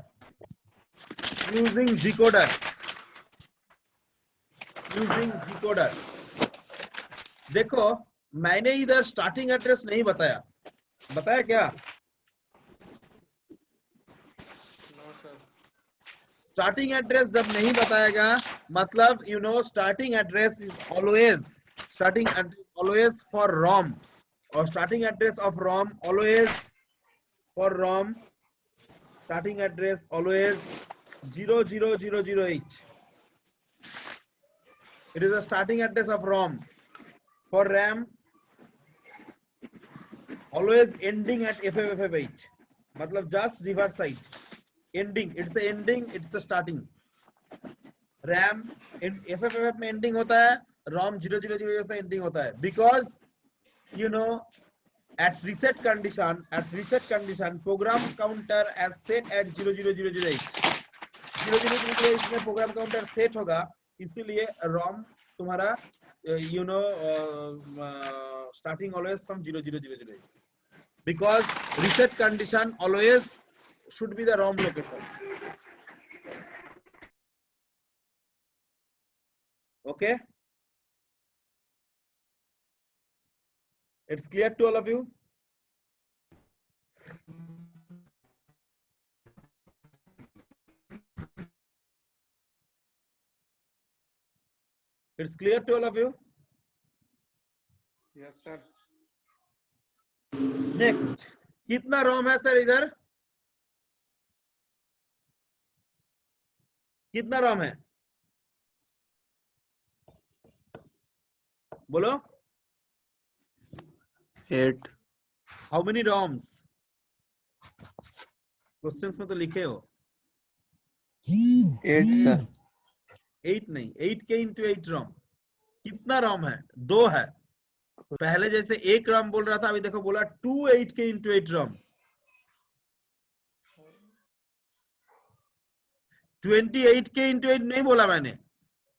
देखो मैंने इधर स्टार्टिंग एड्रेस नहीं बताया, बताया क्या? स्टार्टिंग एड्रेस जब नहीं बताएगा मतलब you know starting address is always for ROM, और starting address of ROM always for ROM, starting address always 0000H. It is a starting address of ROM. For RAM, always ending at FFFH. मतलब just reverse side. Ending, it's the ending, it's the starting. RAM in FFFF में ending होता है, ROM 0000 से ending होता है. Because you know at reset condition, program counter as set at 0000H. 0000H में program counter set होगा. इसीलिए ROM तुम्हारा you know starting always from 0000, because reset condition always should be the ROM location. Okay, it's clear to all of you? It's clear to all of you? Yes, sir. Next, कितना ROM है सर इधर? कितना ROM है? बोलो? 8. How many ROMs? Questions में तो लिखे हो. 8 sir. 8 नहीं, 8K into 8 ROM. कितना ROM है? 2 है. पहले जैसे एक ROM बोल रहा था, अभी देखो बोला 2 8K into 8 ROM. 28K into 8 नहीं बोला मैंने.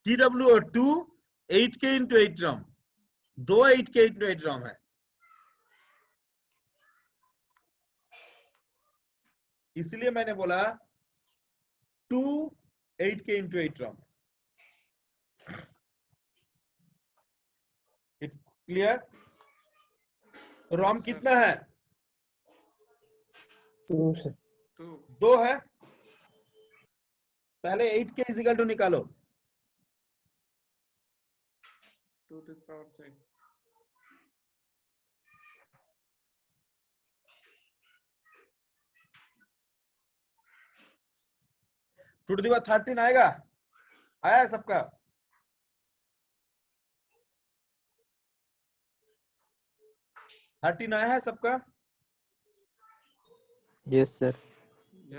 TWO2 8K into 8 ROM. 2 8K into 8 ROM है. इसलिए मैंने बोला 2 8K into 8 ROM. It's clear? ROM कितना है? 2 sir. 2 है. पहले 8K इज इक्वल टू निकालो. 2 to the power 6. 2 to the power 13 आएगा? आया है सबका? आया है सबका? Yes sir.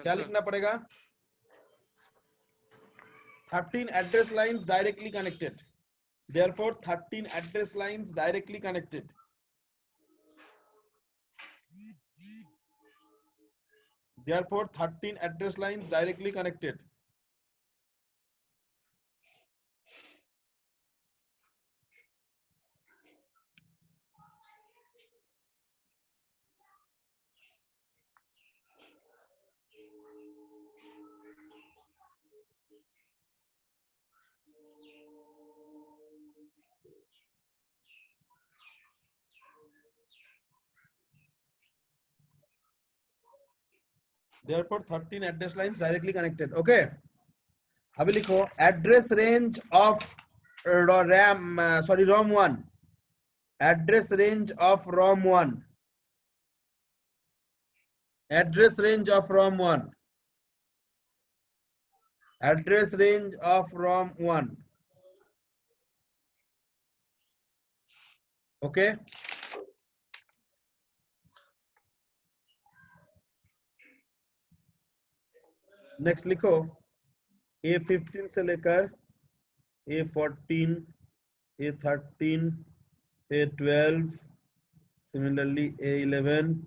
क्या लिखना पड़ेगा? 13 address lines directly connected. Therefore 13 address lines directly connected. Therefore 13 address lines directly connected. Therefore 13 address lines directly connected. Okay, अभी लिखो address range of ROM 1. Address range of ROM 1. Address range of ROM 1. Address range of ROM1. Okay. Next लिखो A15 से लेकर A14, A13, A12, similarly A11,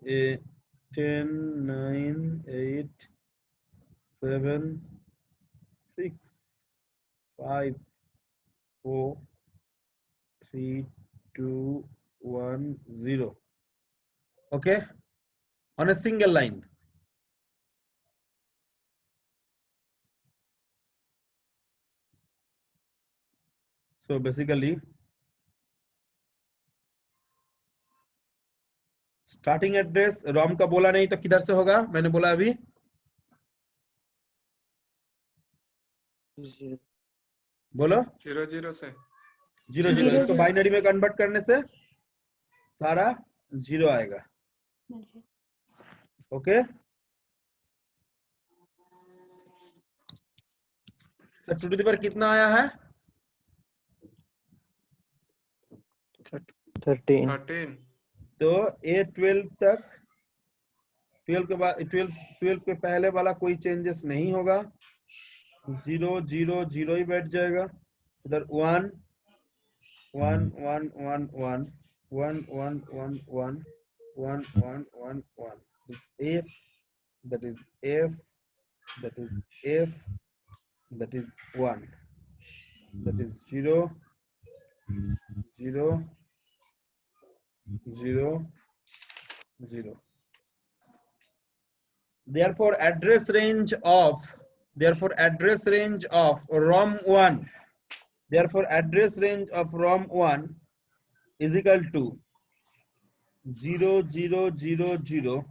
A10, 9, 8, 7, 6, 5, 4, 3, 2, 1, 0. Okay, on a single line. So basically, starting address ROM का बोला नहीं तो किधर से होगा? मैंने बोला अभी बोलो 00 से 0 इसको बाइनरी में कन्वर्ट करने से सारा 0 आएगा. ओके, तो 2 टू द पावर कितना आया है? 13. तो A12 तक 12 के बाद 12 के पहले वाला कोई चेंजेस नहीं होगा. 0 0 0 ही बैठ जाएगा. इधर 1 1 1 1 1 1 1 1 1 1 1 1 1. If that is F, that is F, that is 1, that is 0 0 0 0. Therefore address range of ROM1, therefore address range of ROM1 is equal to 0 0 0 0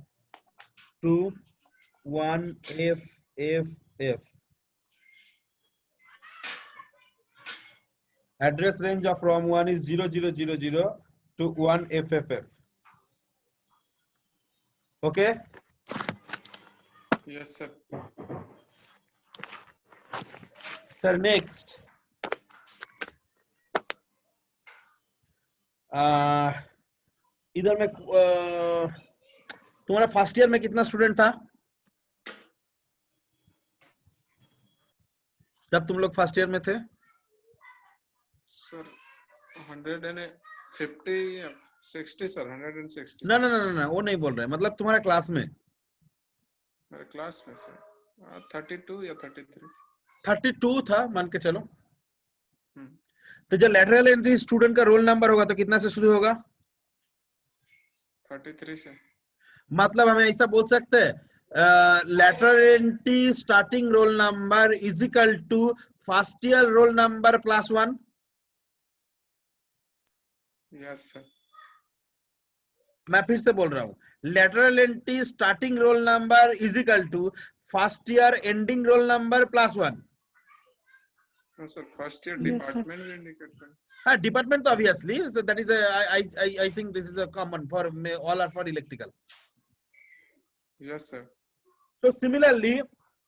to 1 F F F. Address range of ROM1 is 0 0 0 0 to 1 F F F. Okay. Yes sir. Sir, next. इधर में तुम्हारा फर्स्ट ईयर में कितना स्टूडेंट था जब तुम लोग फर्स्ट ईयर में थे? Sir 150 60 sir 160. ना वो नहीं बोल रहे, मतलब तुम्हारा क्लास में मेरे क्लास में सर 32 या 33. 32 था मान के चलो. तो जब लेटरल एंट्री स्टूडेंट का रोल नंबर होगा तो कितना से शुरू होगा? 33 से. मतलब हमें ऐसा बोल सकते हैं lateral entry starting roll number is equal to first year roll number plus 1. Yes sir. मैं फिर से बोल रहा हूँ, lateral entry starting roll number is equal to first year ending roll number plus 1. Sir first year department भी इंडिकेट करें. हाँ, डिपार्टमेंट तो obviously, so that is I think this is a common for all are for electrical. Yes sir. So similarly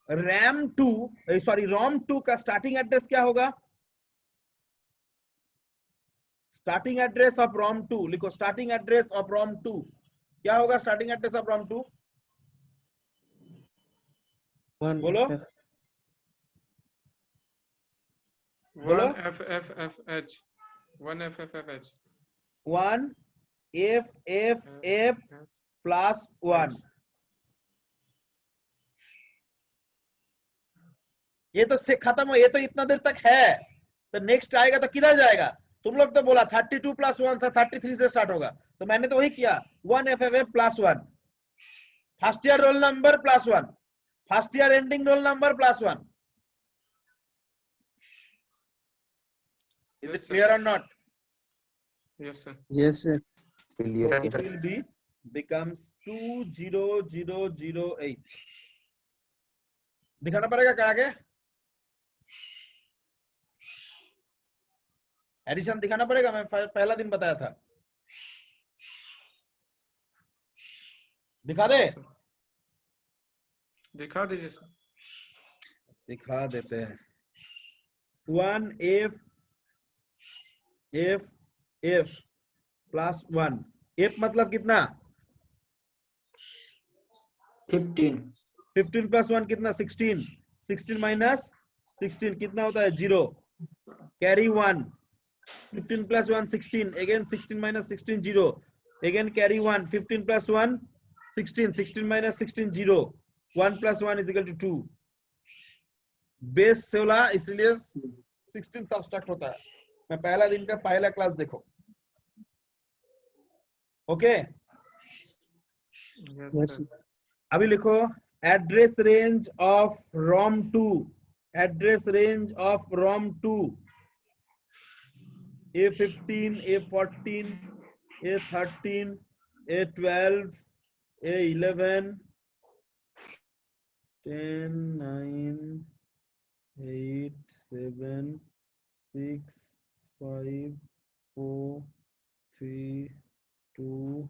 ROM2 का स्टार्टिंग एड्रेस क्या होगा? स्टार्टिंग एड्रेस ऑफ ROM2 लिखो. स्टार्टिंग एड्रेस ऑफ ROM2 क्या होगा? स्टार्टिंग एड्रेस ऑफ ROM2 बोलो 1 FFFH 1 FFFH 1 FFF प्लस 1. ये तो से खत्म हो, ये तो इतना देर तक है. तो नेक्स्ट आएगा तो किधर जाएगा? तुम लोग तो बोला 32 प्लस 1 से 33 से स्टार्ट होगा, तो मैंने तो वही किया. 1 FFF plus 1, first year roll number plus 1, first year ending roll number plus 1. Is it clear or not? Yes sir. Yes sir. So it will be becomes 20008. दिखाना पड़ेगा क्या आगे? एडिशन दिखाना पड़ेगा. मैं पहला दिन बताया था. दिखा दे. दिखा दीजिए सर. दिखा देते हैं 1f f f plus 1 f मतलब कितना 15 15 प्लस 1 कितना 16 16 माइनस 16 कितना होता है 0 carry 1 15 plus 1 16 again 16 minus 16 0 again carry 1 15 plus 1 16 16 minus 16 0 1 plus 1 is equal to 2 base 16 इसलिए 16 सब्सट्रैक्ट होता है मैं पहला दिन का पहला क्लास देखो ओके Yes, sir. अभी लिखो address range of ROM 2 address range of ROM 2 A15, A14, A13, A12, A11, 10, 9, 8, 7, 6, 5, 4, 3, 2,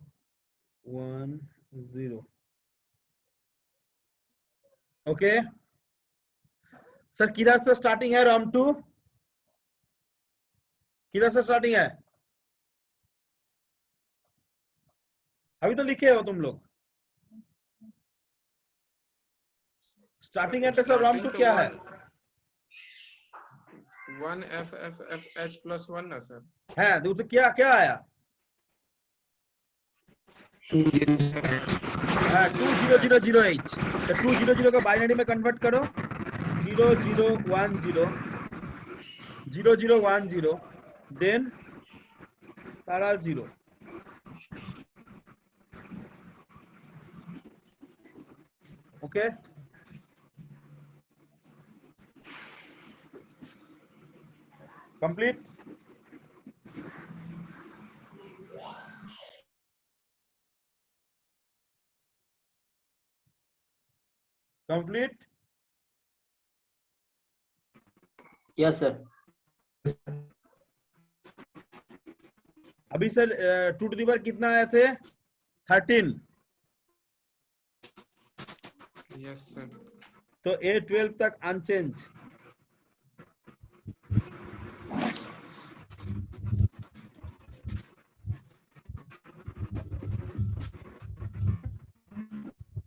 1, 0. Okay. Sir किधर से स्टार्टिंग है रोम 2? किधर से स्टार्टिंग है अभी तो लिखे हो तुम लोग स्टार्टिंग एड्रेस ऑफ रोम 2 क्या है 1FFFH plus 1 ना सर है तो क्या क्या आया 2000H तो 200 का बाइनरी में कन्वर्ट करो 0010 0010 देन सारा 0 okay complete complete Yes, sir. अभी सर 2 टू द पावर कितना आए थे 13 यस सर तो A12 तक अनचेंज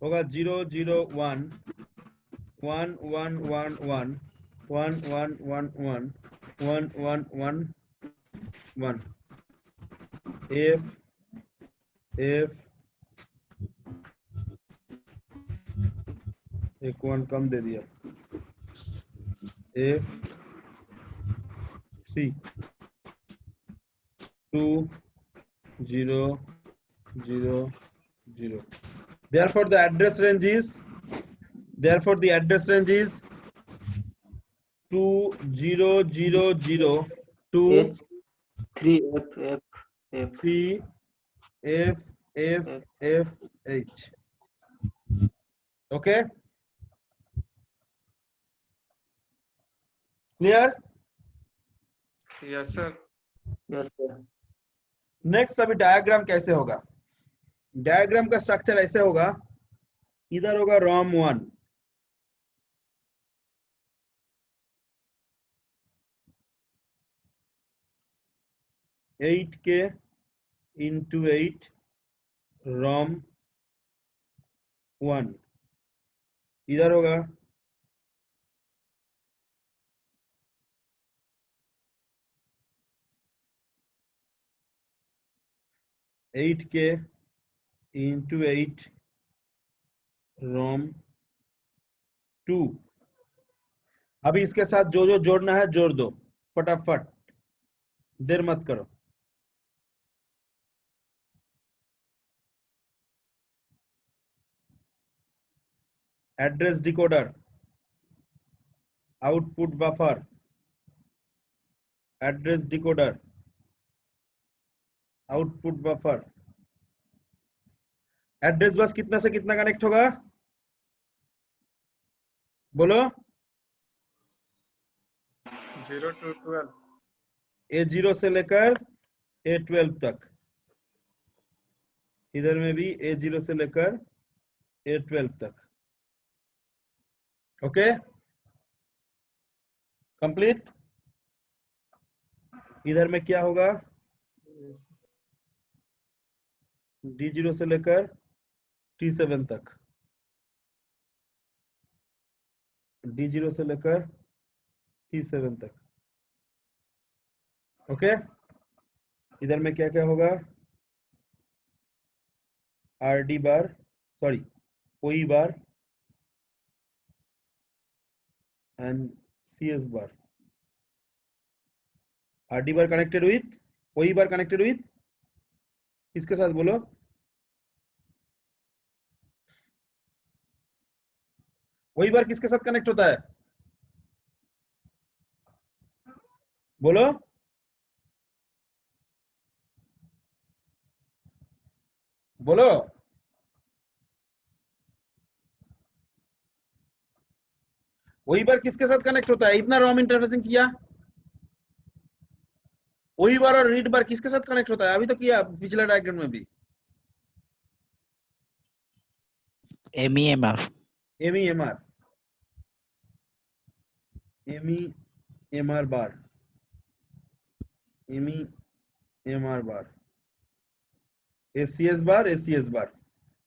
होगा 0 0 1 1 1 1 1 1 1 1 1 1 1 1 1 F F एक 1 कम दे दिया F 3 2 0 0 0 therefore the address range is 2000 to H3FFF 3 F F F H okay clear yes sir Yes, sir. Next अभी डायग्राम कैसे होगा डायग्राम का स्ट्रक्चर ऐसे होगा इधर होगा रोम 1 8K into 8 रोम 1 इधर होगा 8K into 8 रोम 2 अभी इसके साथ जो जो जोड़ना है जोड़ दो फटाफट देर मत करो address decoder output buffer address decoder output buffer address bus कितना से कितना कनेक्ट होगा बोलो 0 to 12 A0 से लेकर A12 तक इधर में भी A0 से लेकर A12 तक ओके कंप्लीट। इधर में क्या होगा, D0 से लेकर T7 तक, D0 से लेकर T7 तक। ओके, इधर में क्या क्या होगा, RD bar, sorry OE bar and CS bar. RD bar connected with, OE bar connected with, किसके साथ बोलो, OE बार किसके साथ कनेक्ट होता है, बोलो। बोलो, OE बार किसके साथ कनेक्ट होता है, इतना रॉम इंटरफेसिंग किया। OE बार और रीड बार किसके साथ कनेक्ट होता है, अभी तो किया पिछले डायग्राम में भी। MEMR बार, MEMR बार, ACS बार।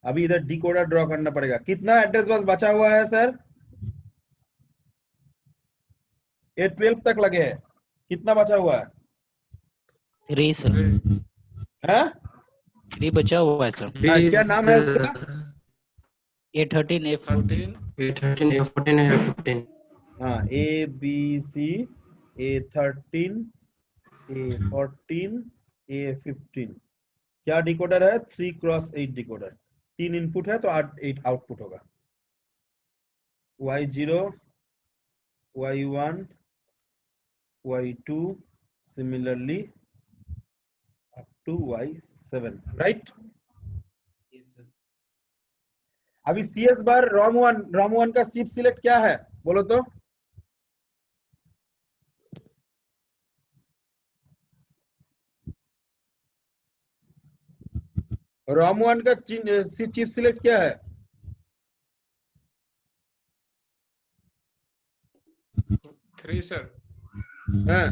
अभी इधर डिकोडर ड्रॉ करना पड़ेगा। कितना एड्रेस बस बचा हुआ है सर, ये 12 तक लगे हैं, कितना बचा हुआ है, 3 सर, हाँ? 3 बचा हुआ है सर। क्या नाम है उसका, A13 A14 A13 A14 A15। हाँ, ABC A13 A14 A15। क्या डिकोडर है, 3x8 डिकोडर, 3 इनपुट है तो 8 आउटपुट होगा। Y0 Y1 Y2 similarly up to Y7, right. अभी CS बार ROM 1 का चिप सिलेक्ट क्या है, बोलो तो। ROM 1 का चिप सिलेक्ट क्या है, 3 सर। हाँ?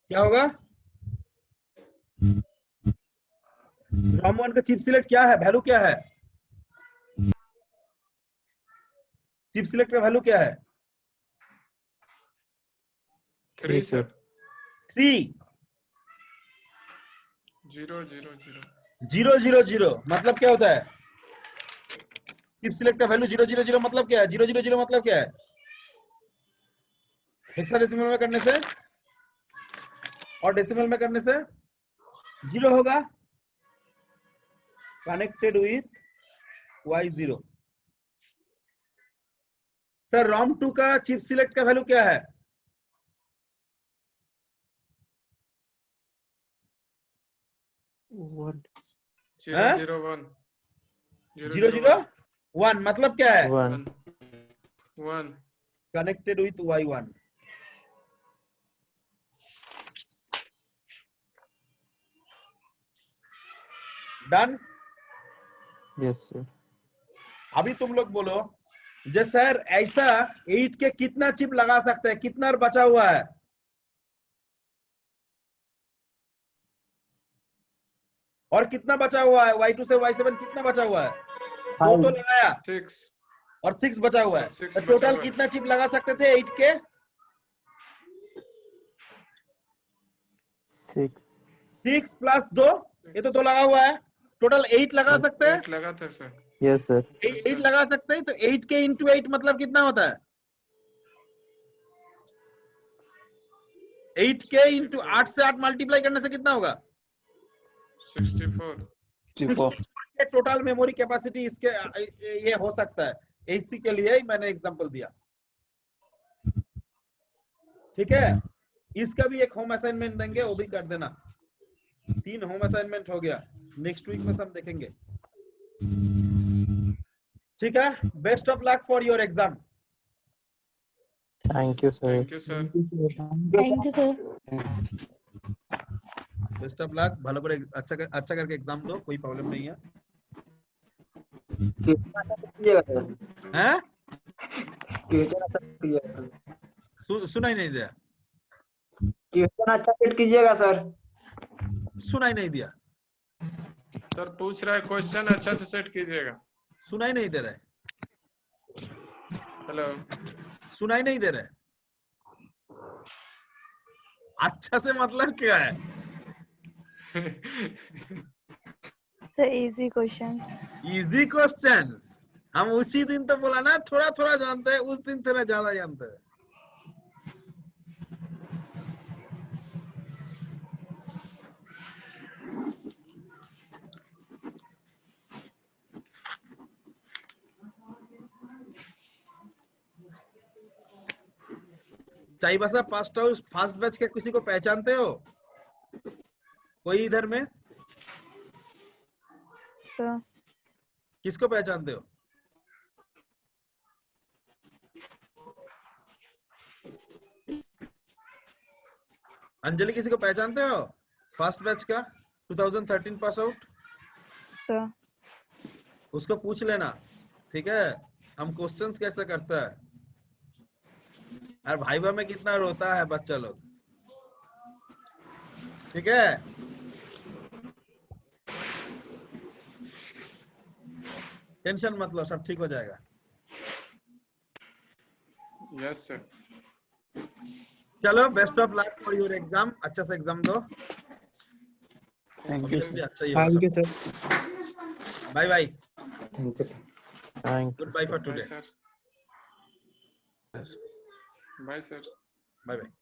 क्या होगा, ROM 1 का चिप सिलेक्ट क्या है, वैल्यू क्या है, चिप सिलेक्ट का वैल्यू क्या है, 3 सर। 3 0 0 0 0 0 0 मतलब क्या होता है, चिप सिलेक्ट का वैल्यू 0 0 0 मतलब क्या है, 0 0 0 मतलब क्या है, हेक्साडेसिमल में करने से और डेसिमल में करने से 0 होगा, connected with Y0। Sir ROM 2 का चिप सिलेक्ट का वैल्यू क्या है, 0 हाँ? 0 1 0 0 1 मतलब क्या है, 1 connected with Y1। Done. Yes sir. अभी तुम लोग बोलो, जो सर ऐसा 8 के कितना चिप लगा सकते हैं, कितना बचा हुआ है, और कितना बचा हुआ है, Y2 से Y7 कितना बचा हुआ है, 2 तो लगाया 6 और 6 बचा हुआ है, और 6 तो बचा टोटल हुआ है। कितना चिप लगा सकते थे 8 के, 6 प्लस 2, ये तो 2 लगा हुआ है, टोटल 8 लगा सकते हैं, 8 लगा था सर। Yes sir. 8 लगा सकते हैं, तो 8 के इंटू 8 मतलब कितना होता है, 8 के इंटू 8 से 8 मल्टीप्लाई करने से कितना होगा, 64। टोटल मेमोरी कैपेसिटी इसके ये हो सकता है, इसी के लिए ही मैंने एग्जांपल दिया। ठीक है, इसका भी एक होम असाइनमेंट देंगे, वो भी कर देना। 3 होम असाइनमेंट हो गया, नेक्स्ट वीक में सब देखेंगे। ठीक है, best of luck for your exam. Thank you sir. Thank you sir. Thank you sir. Best of luck, भालो करे अच्छा करके एग्जाम दो, कोई प्रॉब्लम नहीं है। क्वेश्चन अच्छा से कीजिएगा सर, हैं? क्वेश्चन अच्छा से कीजिएगा सर, सुनाई नहीं दिया, क्वेश्चन अच्छा सेट कीजिएगा सर। सुनाई नहीं दिया, सर पूछ रहा है क्वेश्चन अच्छा से सेट कीजिएगा। सुनाई नहीं दे रहा है, हेलो, सुनाई नहीं दे रहा है। अच्छा से मतलब क्या है? The easy questions. Easy questions. हम उसी दिन तो बोला ना थोड़ा थोड़ा जानते हैं, उस दिन थोड़ा ज्यादा जानते हैं। Chaibasa past house first batch के किसी को पहचानते हो? कोई इधर में Sir. किसको पहचानते हो? अंजलि किसी को पहचानते हो? फर्स्ट बैच का 2013 पास आउट, Sir. उसको पूछ लेना, ठीक है? हम क्वेश्चंस कैसे करता है और भाईबा में कितना रोता है बच्चा लोग, ठीक है? टेंशन मत लो, सब ठीक हो जाएगा। Yes sir. चलो, best of luck for your exam, अच्छा से एग्जाम दो। थैंक यू भी सर। अच्छा ही होगा सब। Sir. Bye bye, thank you sir. Good bye for bye today. Sir. Bye sir. Bye bye.